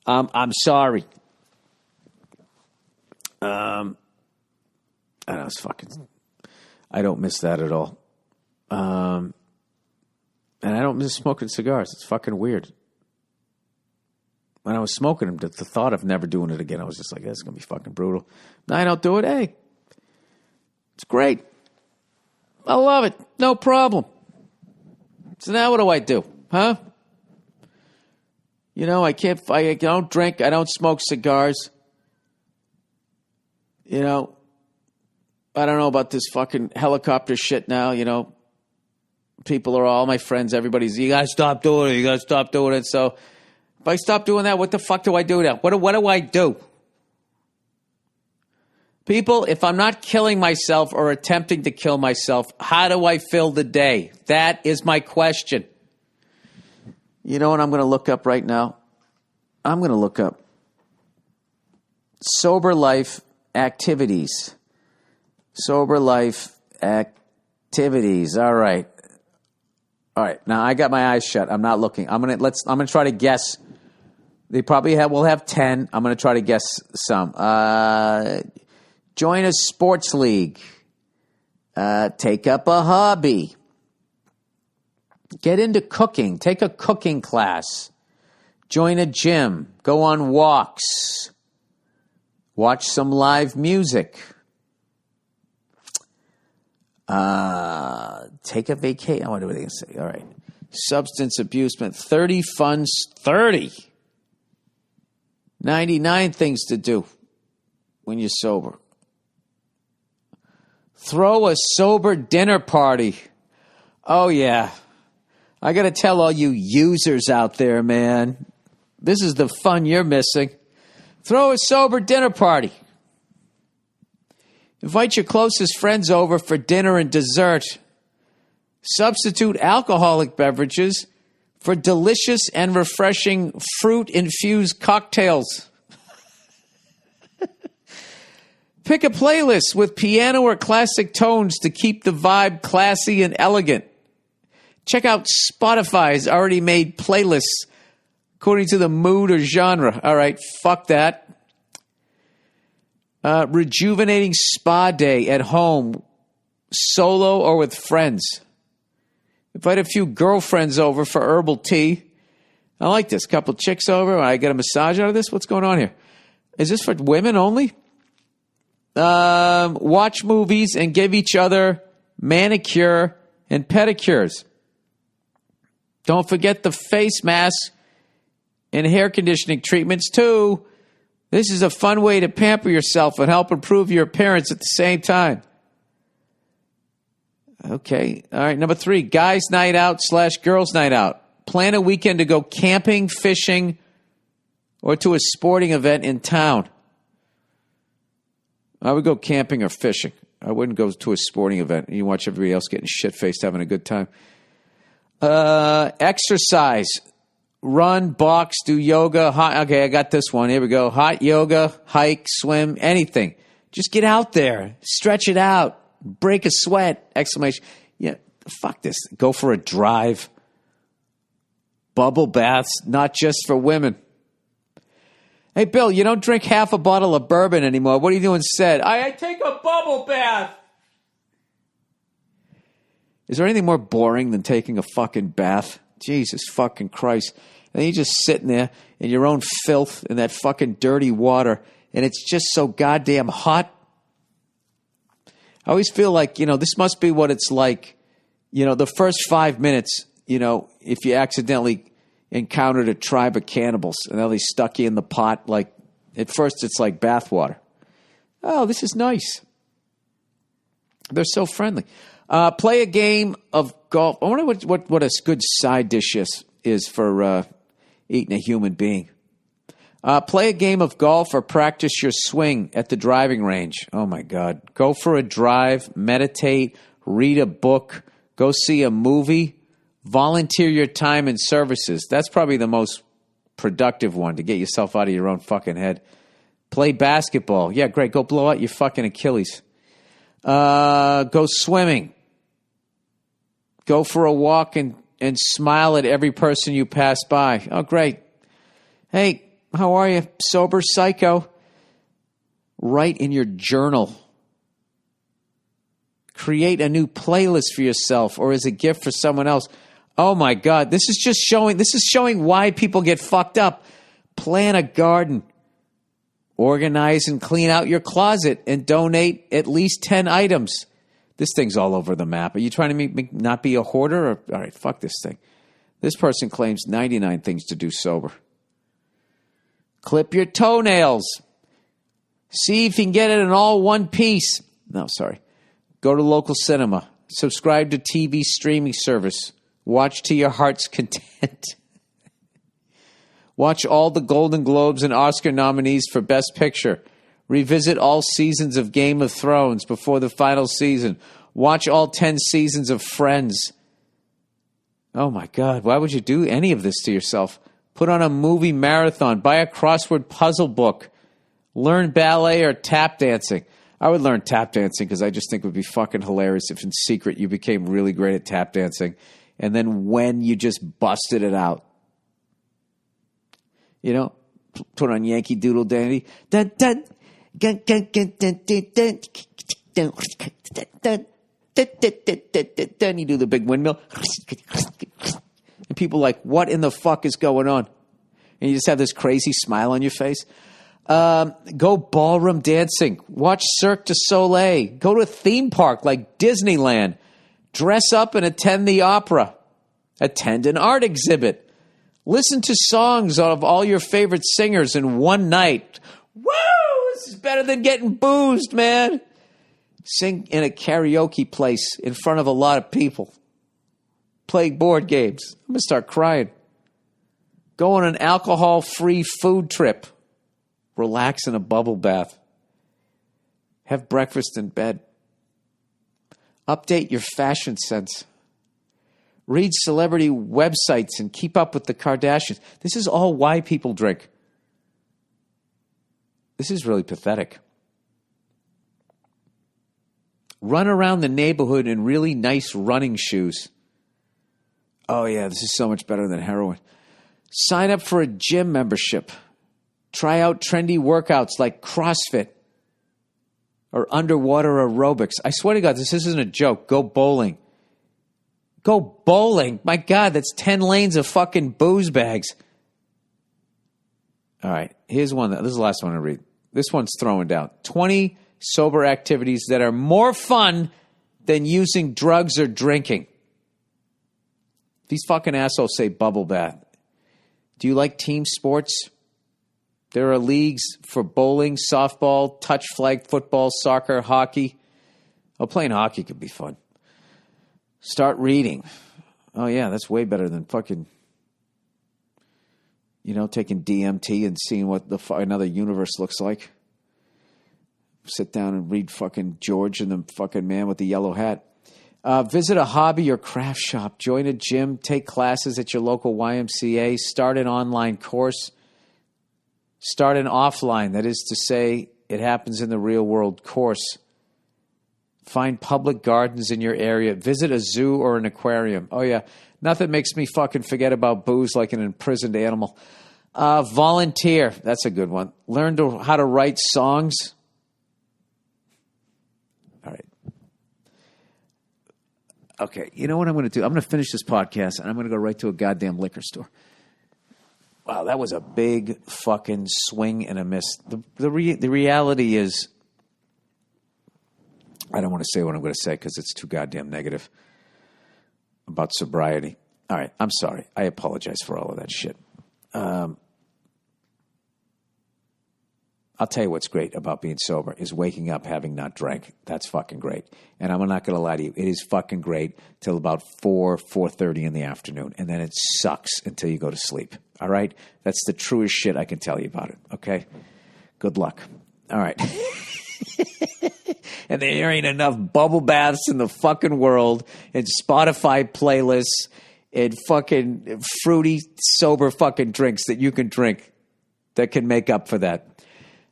I'm sorry. I don't miss that at all. And I don't miss smoking cigars. It's fucking weird. When I was smoking them, the thought of never doing it again, I was just like, that's going to be fucking brutal. Now I don't do it. Hey, it's great. I love it. No problem. So now what do I do? Huh? You know, I don't drink. I don't smoke cigars. You know, I don't know about this fucking helicopter shit now, you know. People are all my friends, everybody's, you got to stop doing it. You got to stop doing it. So if I stop doing that, what the fuck do I do now? What do I do? People, if I'm not killing myself or attempting to kill myself, how do I fill the day? That is my question. You know what I'm going to look up right now? I'm going to look up sober life activities. Sober life activities. All right. Now I got my eyes shut. I'm not looking. I'm gonna try to guess. They probably will have 10. I'm gonna try to guess some. Join a sports league. Take up a hobby. Get into cooking. Take a cooking class. Join a gym. Go on walks. Watch some live music. Take a vacation. I wonder what they can say. All right. Substance abuse, 30 fun, 30. 99 things to do when you're sober. Throw a sober dinner party. Oh, yeah. I got to tell all you users out there, man. This is the fun you're missing. Throw a sober dinner party. Invite your closest friends over for dinner and dessert. Substitute alcoholic beverages for delicious and refreshing fruit-infused cocktails. Pick a playlist with piano or classic tones to keep the vibe classy and elegant. Check out Spotify's already made playlists according to the mood or genre. All right, fuck that. Rejuvenating spa day at home, solo or with friends. Invite a few girlfriends over for herbal tea. I like this. Couple chicks over. I get a massage out of this. What's going on here? Is this for women only? Watch movies and give each other manicure and pedicures. Don't forget the face mask and hair conditioning treatments too. This is a fun way to pamper yourself and help improve your appearance at the same time. Okay. All right. Number 3, guys' night out / girls' night out. Plan a weekend to go camping, fishing, or to a sporting event in town. I would go camping or fishing. I wouldn't go to a sporting event. You watch everybody else getting shit-faced, having a good time. Exercise. Run, box, do yoga. Okay, I got this one. Here we go. Hot yoga, hike, swim, anything. Just get out there. Stretch it out. Break a sweat. Exclamation. Yeah, fuck this. Go for a drive. Bubble baths, not just for women. Hey, Bill, you don't drink half a bottle of bourbon anymore. What are you doing instead? I take a bubble bath. Is there anything more boring than taking a fucking bath? Jesus fucking Christ. And you're just sitting there in your own filth in that fucking dirty water, and it's just so goddamn hot. I always feel like, this must be what it's like, the first 5 minutes, if you accidentally encountered a tribe of cannibals and then they stuck you in the pot. Like, at first it's like bathwater. Oh, this is nice. They're so friendly. Play a game of golf. I wonder what a good side dish is for eating a human being. Play a game of golf or practice your swing at the driving range. Oh, my God. Go for a drive, meditate, read a book, go see a movie, volunteer your time and services. That's probably the most productive one to get yourself out of your own fucking head. Play basketball. Yeah, great. Go blow out your fucking Achilles. Go swimming. Go for a walk and smile at every person you pass by. Oh, great. Hey, how are you, sober psycho? Write in your journal. Create a new playlist for yourself or as a gift for someone else. Oh, my God. This is showing why people get fucked up. Plant a garden. Organize and clean out your closet and donate at least 10 items. This thing's all over the map. Are you trying to not be a hoarder? All right, fuck this thing. This person claims 99 things to do sober. Clip your toenails. See if you can get it in all one piece. No, sorry. Go to local cinema. Subscribe to TV streaming service. Watch to your heart's content. Watch all the Golden Globes and Oscar nominees for Best Picture. Revisit all seasons of Game of Thrones before the final season. Watch all 10 seasons of Friends. Oh, my God. Why would you do any of this to yourself? Put on a movie marathon. Buy a crossword puzzle book. Learn ballet or tap dancing. I would learn tap dancing because I just think it would be fucking hilarious if in secret you became really great at tap dancing. And then when you just busted it out. Put on Yankee Doodle Dandy. Dun, dun, dun, dun, dun, dun, dun, dun, dun, dun, dun. You do the big windmill. And people are like, what in the fuck is going on? And you just have this crazy smile on your face. Go ballroom dancing. Watch Cirque du Soleil. Go to a theme park like Disneyland. Dress up and attend the opera. Attend an art exhibit. Listen to songs of all your favorite singers in one night. Woo! This is better than getting boozed, man. Sing in a karaoke place in front of a lot of people. Play board games. I'm going to start crying. Go on an alcohol-free food trip. Relax in a bubble bath. Have breakfast in bed. Update your fashion sense. Read celebrity websites and keep up with the Kardashians. This is all why people drink. This is really pathetic. Run around the neighborhood in really nice running shoes. Oh, yeah, this is so much better than heroin. Sign up for a gym membership. Try out trendy workouts like CrossFit or underwater aerobics. I swear to God, this isn't a joke. Go bowling. Go bowling. My God, that's 10 lanes of fucking booze bags. All right. Here's one. This is the last one I read. This one's throwing down. 20 sober activities that are more fun than using drugs or drinking. These fucking assholes say bubble bath. Do you like team sports? There are leagues for bowling, softball, touch flag football, soccer, hockey. Oh, playing hockey could be fun. Start reading. Oh, yeah, that's way better than fucking, taking DMT and seeing what another universe looks like. Sit down and read fucking George and the fucking man with the yellow hat. Visit a hobby or craft shop. Join a gym. Take classes at your local YMCA. Start an online course. Start an offline, that is to say, it happens in the real world course. Find public gardens in your area. Visit a zoo or an aquarium. Oh, yeah. Nothing makes me fucking forget about booze like an imprisoned animal. Volunteer. That's a good one. Learn how to write songs. All right. Okay. You know what I'm going to do? I'm going to finish this podcast, and I'm going to go right to a goddamn liquor store. Wow, that was a big fucking swing and a miss. The reality is, I don't want to say what I'm going to say because it's too goddamn negative about sobriety. All right, I'm sorry. I apologize for all of that shit. I'll tell you what's great about being sober is waking up having not drank. That's fucking great. And I'm not going to lie to you. It is fucking great till about 4:30 in the afternoon. And then it sucks until you go to sleep. All right? That's the truest shit I can tell you about it. Okay? Good luck. All right. And there ain't enough bubble baths in the fucking world and Spotify playlists and fucking fruity, sober fucking drinks that you can drink that can make up for that.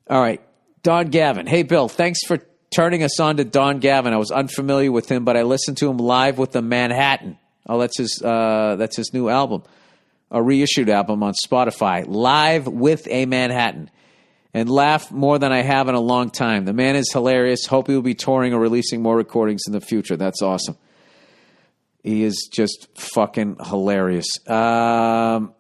All right. Don Gavin. Hey, Bill, thanks for turning us on to Don Gavin. I was unfamiliar with him, but I listened to him live with the Manhattan. Oh, that's his new album, a reissued album on Spotify, Live with a Manhattan. And laughed more than I have in a long time. The man is hilarious. Hope he will be touring or releasing more recordings in the future. That's awesome. He is just fucking hilarious. And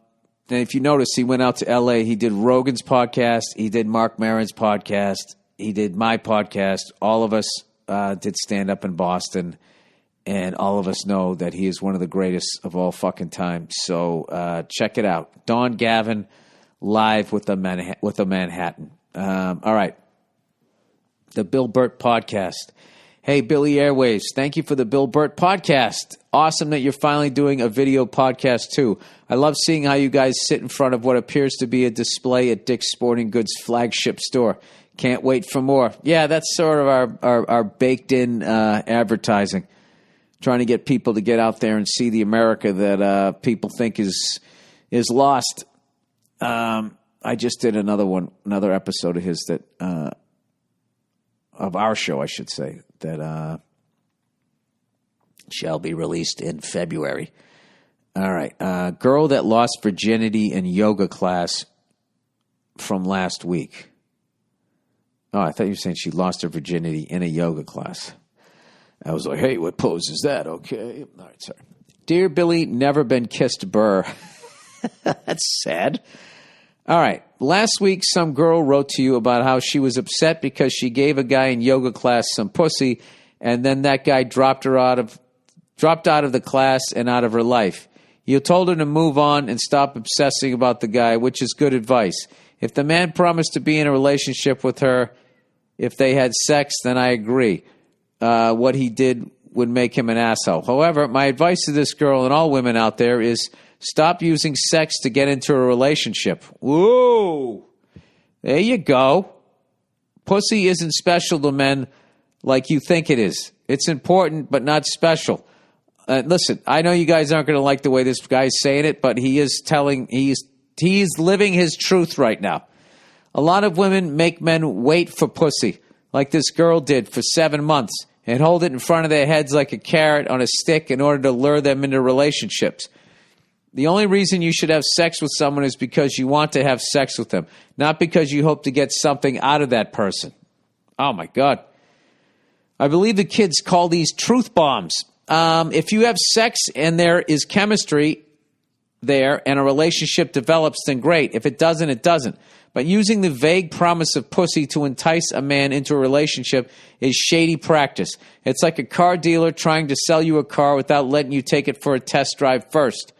if you notice, he went out to L.A. He did Rogan's podcast. He did Mark Maron's podcast. He did my podcast. All of us did stand-up in Boston. And all of us know that he is one of the greatest of all fucking time. So check it out. Don Gavin, Live with the Manhattan. All right. The Bill Burt Podcast. Hey, Billy Airwaves, thank you for the Bill Burt Podcast. Awesome that you're finally doing a video podcast, too. I love seeing how you guys sit in front of what appears to be a display at Dick's Sporting Goods flagship store. Can't wait for more. Yeah, that's sort of our baked-in advertising. Trying to get people to get out there and see the America that people think is lost. I just did another episode of his that of our show, I should say, that shall be released in February. All right. Girl that lost virginity in yoga class from last week. Oh, I thought you were saying she lost her virginity in a yoga class. I was like, hey, what pose is that? Okay. All right, sorry. Dear Billy, never been kissed, Burr. That's sad. All right. Last week, some girl wrote to you about how she was upset because she gave a guy in yoga class some pussy, and then that guy dropped out of the class and out of her life. You told her to move on and stop obsessing about the guy, which is good advice. If the man promised to be in a relationship with her, if they had sex, then I agree. What he did would make him an asshole. However, my advice to this girl and all women out there is stop using sex to get into a relationship. Whoa. There you go. Pussy isn't special to men like you think it is. It's important, but not special. Listen, I know you guys aren't going to like the way this guy's saying it, but he's living his truth right now. A lot of women make men wait for pussy, like this girl did for 7 months, and hold it in front of their heads like a carrot on a stick in order to lure them into relationships. The only reason you should have sex with someone is because you want to have sex with them, not because you hope to get something out of that person. Oh, my God. I believe the kids call these truth bombs. If you have sex and there is chemistry there and a relationship develops, then great. If it doesn't, it doesn't. But using the vague promise of pussy to entice a man into a relationship is shady practice. It's like a car dealer trying to sell you a car without letting you take it for a test drive first.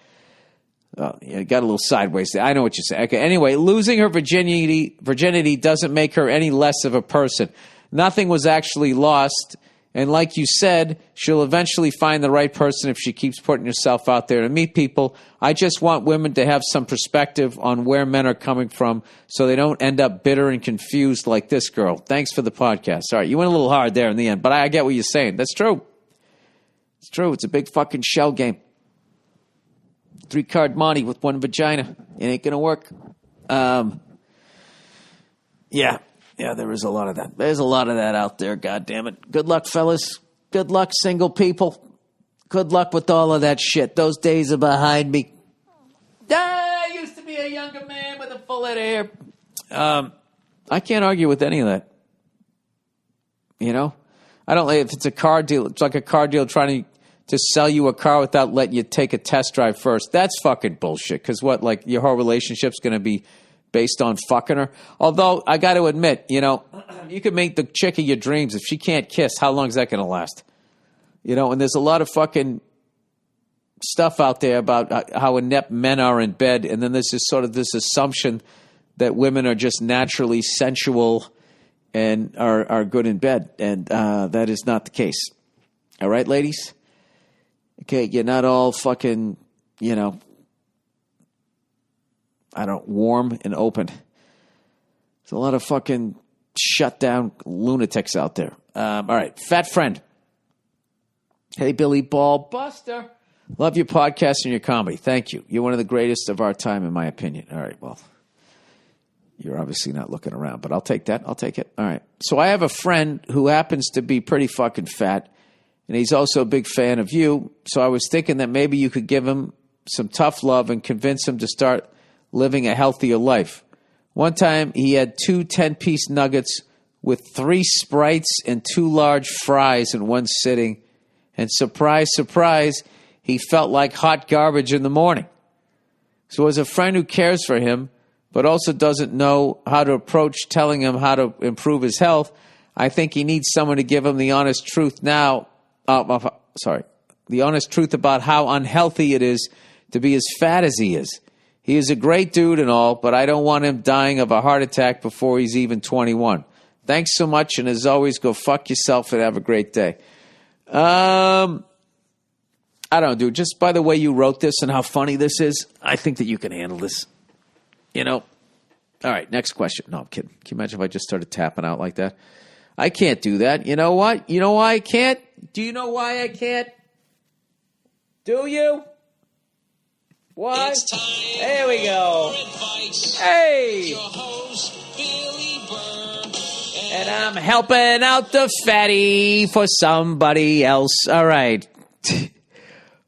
Oh, yeah, got a little sideways there. I know what you're saying. Okay, anyway, losing her virginity doesn't make her any less of a person. Nothing was actually lost. And like you said, she'll eventually find the right person if she keeps putting herself out there to meet people. I just want women to have some perspective on where men are coming from so they don't end up bitter and confused like this girl. Thanks for the podcast. All right, you went a little hard there in the end, but I get what you're saying. That's true. It's true. It's a big fucking shell game. 3-card Monty with one vagina. It ain't going to work. Yeah, there is a lot of that. There's a lot of that out there, God damn it. Good luck, fellas. Good luck, single people. Good luck with all of that shit. Those days are behind me. I used to be a younger man with a full head of hair. I can't argue with any of that. You know? I don't if it's a car deal. It's like a car deal trying to sell you a car without letting you take a test drive first. That's fucking bullshit. Because what, like, your whole relationship's going to be based on fucking her? Although, I got to admit, you know, you could make the chick of your dreams. If she can't kiss, how long is that going to last? You know, and there's a lot of fucking stuff out there about how inept men are in bed. And then there's this assumption that women are just naturally sensual and are good in bed. And that is not the case. All right, ladies? Okay, you're not all fucking, you know, warm and open. There's a lot of fucking shut down lunatics out there. All right, fat friend. Hey, Billy Ball Buster. Love your podcast and your comedy. Thank you. You're one of the greatest of our time, in my opinion. All right, well, you're obviously not looking around, but I'll take that. I'll take it. All right. So I have a friend who happens to be pretty fucking fat, and he's also a big fan of you. So I was thinking that maybe you could give him some tough love and convince him to start living a healthier life. One time, he had 2 10-piece nuggets with 3 Sprites and 2 large fries in one sitting. And surprise, surprise, he felt like hot garbage in the morning. So as a friend who cares for him, but also doesn't know how to approach telling him how to improve his health, I think he needs someone to give him the honest truth now. The honest truth about how unhealthy it is to be as fat as he is. He is a great dude and all, but I don't want him dying of a heart attack before he's even 21. Thanks so much, and as always, go fuck yourself and have a great day. I don't know, dude. Just by the way you wrote this and how funny this is, I think that you can handle this. You know? All right, next question. No, I'm kidding. Can you imagine if I just started tapping out like that? I can't do that. You know what? You know why I can't? Do you know why I can't? Do you? What? It's time. There we go. Hey! Your host, Billy Burr. And I'm helping out the fatty for somebody else. All right.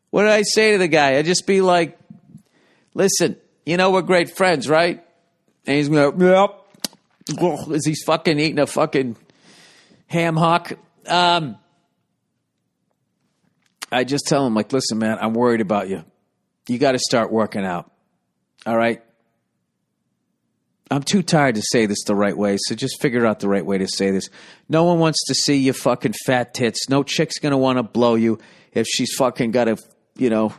What did I say to the guy? I'd just be like, listen, you know we're great friends, right? And he's going to, yep. As he's fucking eating a fucking ham hock. I just tell him, like, listen, man, I'm worried about you. You got to start working out. All right? I'm too tired to say this the right way, so just figure out the right way to say this. No one wants to see your fucking fat tits. No chick's going to want to blow you if she's fucking got to, you know,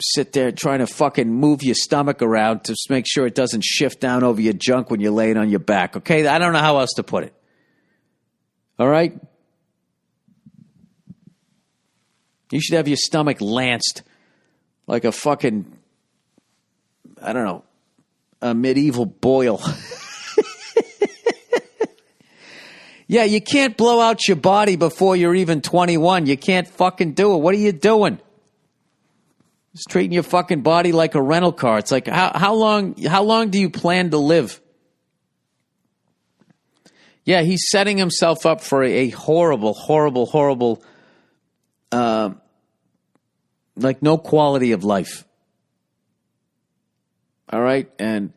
sit there trying to fucking move your stomach around to make sure it doesn't shift down over your junk when you're laying on your back, okay? I don't know how else to put it. All right? You should have your stomach lanced like a fucking, I don't know, a medieval boil. Yeah, you can't blow out your body before you're even 21. You can't fucking do it. What are you doing? Just treating your fucking body like a rental car. It's like, how long do you plan to live? Yeah, he's setting himself up for a horrible, horrible, horrible, like no quality of life. All right? And,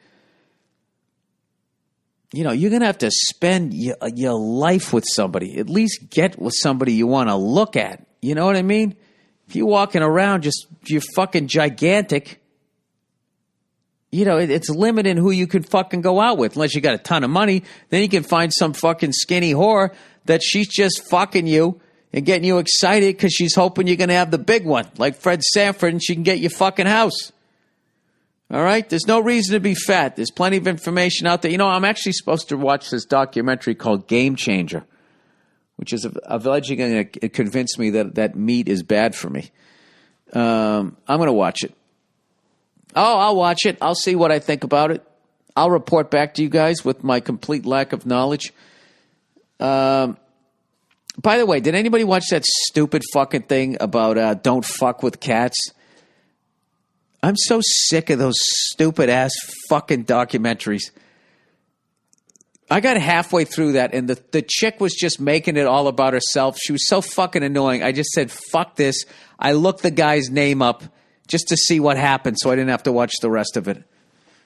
you know, you're going to have to spend your life with somebody. At least get with somebody you want to look at. You know what I mean? If you're walking around you're fucking gigantic, it's limiting who you can fucking go out with. Unless you got a ton of money, then you can find some fucking skinny whore that she's just fucking you and getting you excited because she's hoping you're going to have the big one, like Fred Sanford, and she can get your fucking house. All right? There's no reason to be fat. There's plenty of information out there. I'm actually supposed to watch this documentary called Game Changer, which is allegedly going to convince me that meat is bad for me. I'm going to watch it. I'll watch it. I'll see what I think about it. I'll report back to you guys with my complete lack of knowledge. By the way, did anybody watch that stupid fucking thing about don't fuck with cats? I'm so sick of those stupid ass fucking documentaries. I got halfway through that, and the chick was just making it all about herself. She was so fucking annoying. I just said, fuck this. I looked the guy's name up just to see what happened so I didn't have to watch the rest of it.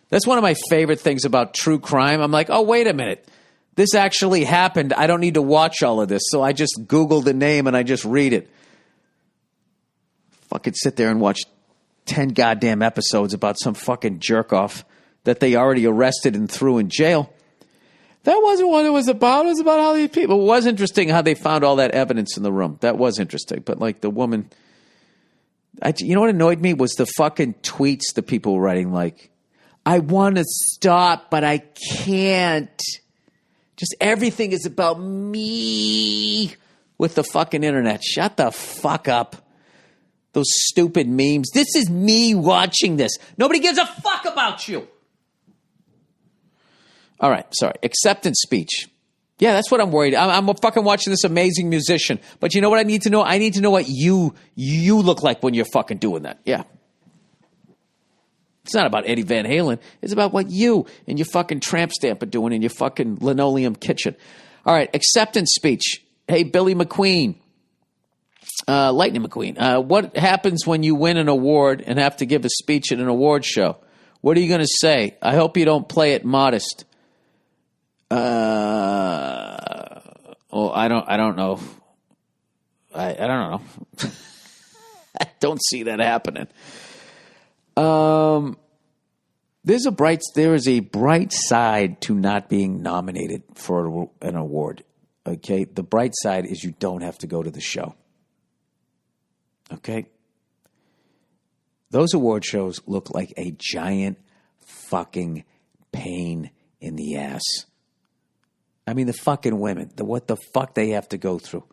That's one of my favorite things about true crime. I'm like, oh, wait a minute. This actually happened. I don't need to watch all of this. So I just Google the name and I just read it. Fucking sit there and watch 10 goddamn episodes about some fucking jerk-off that they already arrested and threw in jail. That wasn't what it was about. It was about how these people. It was interesting how they found all that evidence in the room. That was interesting. But like the woman, you know what annoyed me was the fucking tweets the people were writing like, I want to stop, but I can't. Just everything is about me with the fucking internet. Shut the fuck up. Those stupid memes. This is me watching this. Nobody gives a fuck about you. All right, sorry. Acceptance speech. Yeah, that's what I'm worried. I'm fucking watching this amazing musician. But you know what I need to know? I need to know what you look like when you're fucking doing that. Yeah. It's not about Eddie Van Halen. It's about what you and your fucking tramp stamp are doing in your fucking linoleum kitchen. All right, acceptance speech. Hey, Billy McQueen. Lightning McQueen. What happens when you win an award and have to give a speech at an award show? What are you going to say? I hope you don't play it modest. I don't know. I don't know. I don't see that happening. There is a bright side to not being nominated for an award. Okay, the bright side is you don't have to go to the show. Okay, those award shows look like a giant fucking pain in the ass. I mean, the fucking women, what the fuck they have to go through.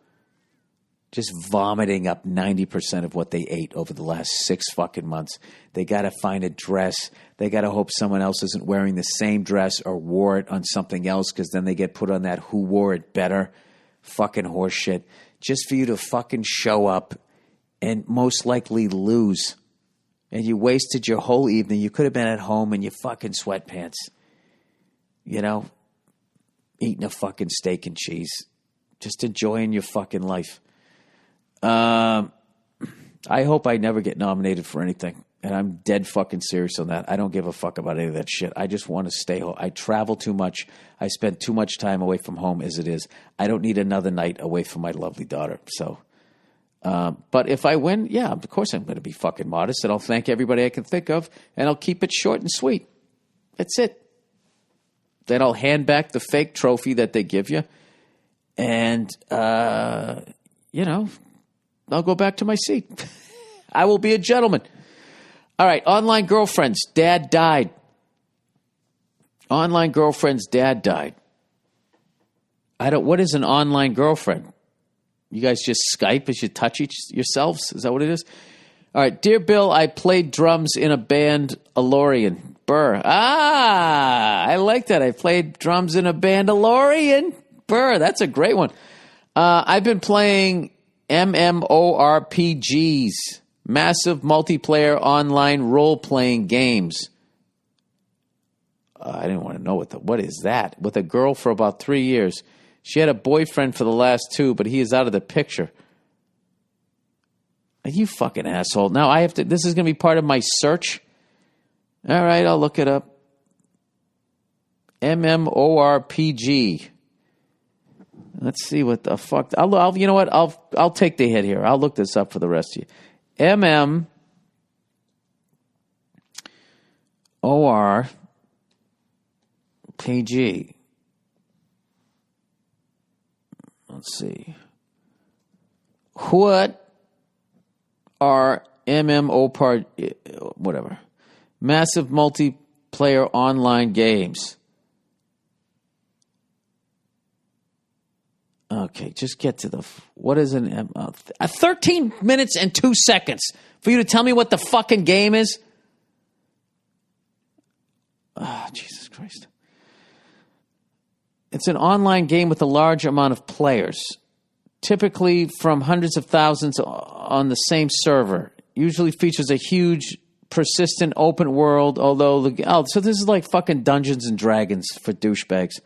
Just vomiting up 90% of what they ate over the last 6 fucking months. They got to find a dress. They got to hope someone else isn't wearing the same dress or wore it on something else because then they get put on that who wore it better fucking horse shit. Just for you to fucking show up and most likely lose. And you wasted your whole evening. You could have been at home in your fucking sweatpants. You know? Eating a fucking steak and cheese. Just enjoying your fucking life. I hope I never get nominated for anything. And I'm dead fucking serious on that. I don't give a fuck about any of that shit. I just want to stay home. I travel too much. I spend too much time away from home as it is. I don't need another night away from my lovely daughter. So, but if I win, yeah, of course I'm going to be fucking modest. And I'll thank everybody I can think of. And I'll keep it short and sweet. That's it. Then I'll hand back the fake trophy that they give you. And, I'll go back to my seat. I will be a gentleman. All right, online girlfriend's dad died. Online girlfriend's dad died. What is an online girlfriend? You guys just Skype as you touch yourselves? Is that what it is? All right, dear Bill, I played drums in a band, Alorian. Burr. I like that. I played drums in a band, Alorian. Burr, that's a great one. I've been playing MMORPGs, massive multiplayer online role-playing games. I didn't want to know what is that? With a girl for about 3 years. She had a boyfriend for the last 2, but he is out of the picture. Are you fucking asshole? Now this is going to be part of my search. All right, I'll look it up. MMORPG. Let's see what the fuck. You know what? I'll take the hit here. I'll look this up for the rest of you. MMORPG. Let's see. What are whatever. Massive multiplayer online games. Okay, just get to the... What is an... 13 minutes and 2 seconds for you to tell me what the fucking game is? Oh, Jesus Christ. It's an online game with a large amount of players, typically from hundreds of thousands on the same server. Usually features a huge, persistent open world, although... so this is like fucking Dungeons and Dragons for douchebags.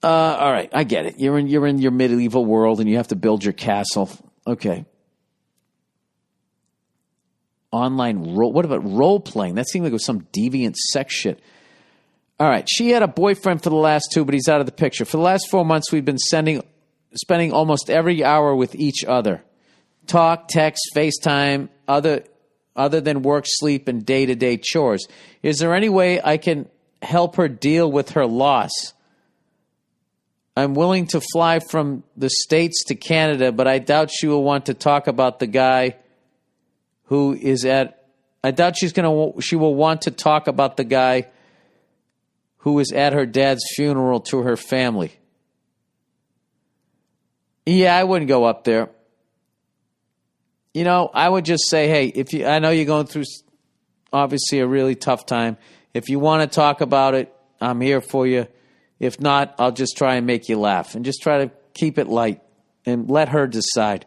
All right, I get it. You're in your medieval world and you have to build your castle. Okay. Online role. What about role playing? That seemed like it was some deviant sex shit. All right. She had a boyfriend for the last 2, but he's out of the picture. For the last 4 months, we've been spending almost every hour with each other. Talk, text, FaceTime, other than work, sleep, and day-to-day chores. Is there any way I can help her deal with her loss? I'm willing to fly from the States to Canada, but I doubt she will want to talk about the guy who is at... I doubt she will want to talk about the guy who is at her dad's funeral to her family. Yeah, I wouldn't go up there. You know, I would just say, hey, I know you're going through obviously a really tough time. If you want to talk about it, I'm here for you. If not, I'll just try and make you laugh and just try to keep it light and let her decide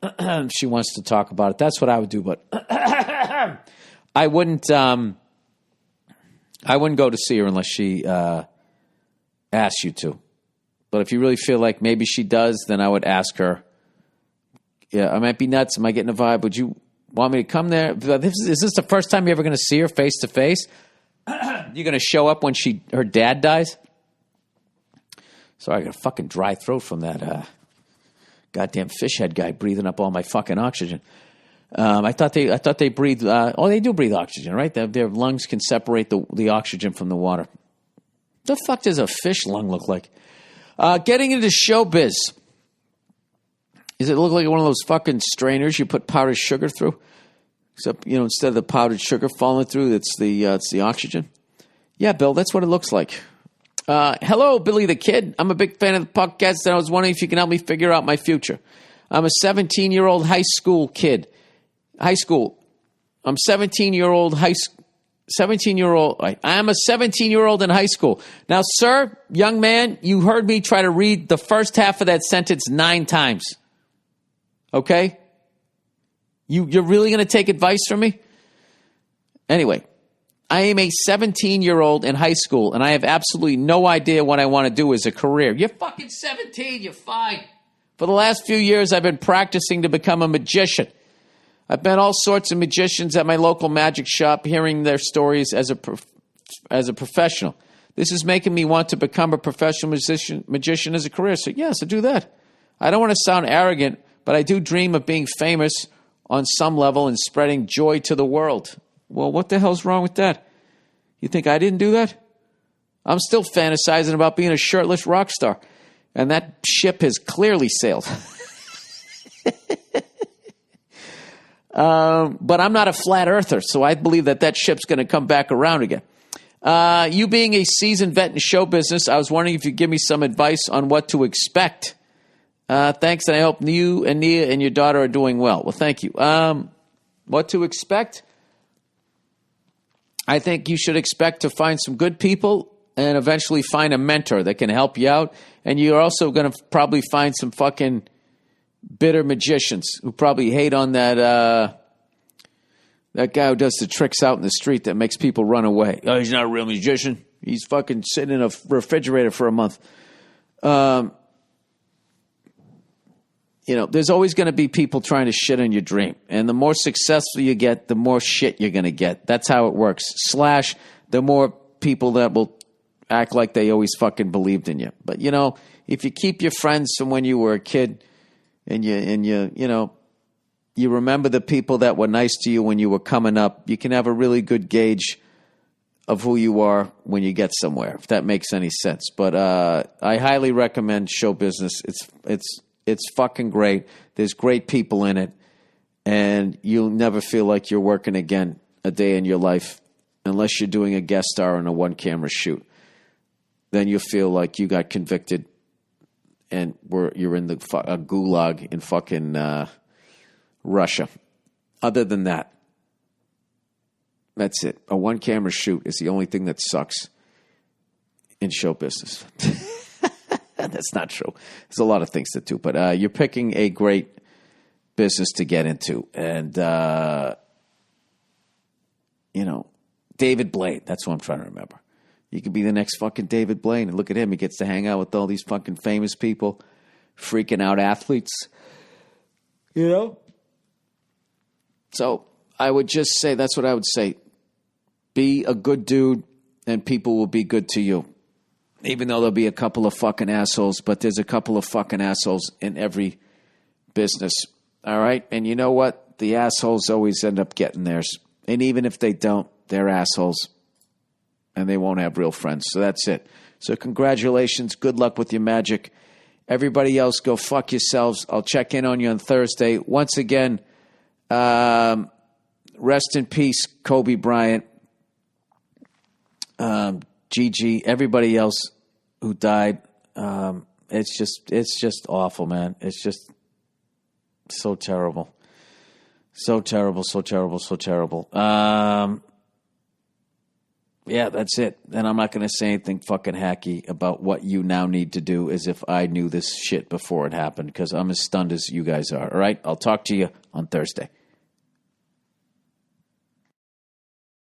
if she wants to talk about it. That's what I would do, but I wouldn't go to see her unless she asks you to. But if you really feel like maybe she does, then I would ask her, yeah, I might be nuts. Am I getting a vibe? Would you want me to come there? Is this the first time you're ever going to see her face to face? You're going to show up when her dad dies? Sorry, I got a fucking dry throat from that goddamn fish head guy breathing up all my fucking oxygen. I thought they breathe. They do breathe oxygen, right? Their lungs can separate the oxygen from the water. The fuck does a fish lung look like? Getting into showbiz. Does it look like one of those fucking strainers you put powdered sugar through? Except, instead of the powdered sugar falling through, it's the oxygen. Yeah, Bill, that's what it looks like. Hello, Billy the Kid. I'm a big fan of the podcast, and I was wondering if you can help me figure out my future. I'm a 17-year-old high school kid. High school. I'm 17-year-old high school. 17-year-old. I am a 17-year-old in high school. Now, sir, young man, you heard me try to read the first half of that sentence 9 times. Okay? You're really going to take advice from me? Anyway, I am a 17-year-old in high school, and I have absolutely no idea what I want to do as a career. You're fucking 17. You're fine. For the last few years, I've been practicing to become a magician. I've met all sorts of magicians at my local magic shop, hearing their stories as a professional. This is making me want to become a professional magician as a career. So, do that. I don't want to sound arrogant, but I do dream of being famous on some level and spreading joy to the world. Well, what the hell's wrong with that? You think I didn't do that? I'm still fantasizing about being a shirtless rock star, and that ship has clearly sailed. But I'm not a flat earther, so I believe that ship's going to come back around again. You being a seasoned vet in show business, I was wondering if you'd give me some advice on what to expect. Thanks, and I hope you and Nia and your daughter are doing well. Well, thank you. What to expect? I think you should expect to find some good people and eventually find a mentor that can help you out. And you're also going to probably find some fucking bitter magicians who probably hate on that guy who does the tricks out in the street that makes people run away. Oh, he's not a real magician. He's fucking sitting in a refrigerator for a month. There's always going to be people trying to shit on your dream. And the more successful you get, the more shit you're going to get. That's how it works. / the more people that will act like they always fucking believed in you. But, if you keep your friends from when you were a kid and you you remember the people that were nice to you when you were coming up, you can have a really good gauge of who you are when you get somewhere, if that makes any sense. But I highly recommend show business. It's fucking great. There's great people in it, and you'll never feel like you're working again a day in your life unless you're doing a guest star on a one-camera shoot. Then you'll feel like you got convicted and you're in the a gulag in fucking Russia. Other than that, that's it. A one-camera shoot is the only thing that sucks in show business. That's not true. There's a lot of things to do, but you're picking a great business to get into. And, David Blaine, that's what I'm trying to remember. You could be the next fucking David Blaine, and look at him. He gets to hang out with all these fucking famous people, freaking out athletes. So I would just say, that's what I would say. Be a good dude, and people will be good to you. Even though there'll be a couple of fucking assholes, but there's a couple of fucking assholes in every business. All right? And you know what? The assholes always end up getting theirs. And even if they don't, they're assholes. And they won't have real friends. So that's it. So congratulations. Good luck with your magic. Everybody else, go fuck yourselves. I'll check in on you on Thursday. Once again, rest in peace, Kobe Bryant. Gigi, everybody else who died. It's just awful, man. It's just so terrible. So terrible, so terrible, so terrible. Yeah, that's it. And I'm not going to say anything fucking hacky about what you now need to do as if I knew this shit before it happened, because I'm as stunned as you guys are. All right? I'll talk to you on Thursday.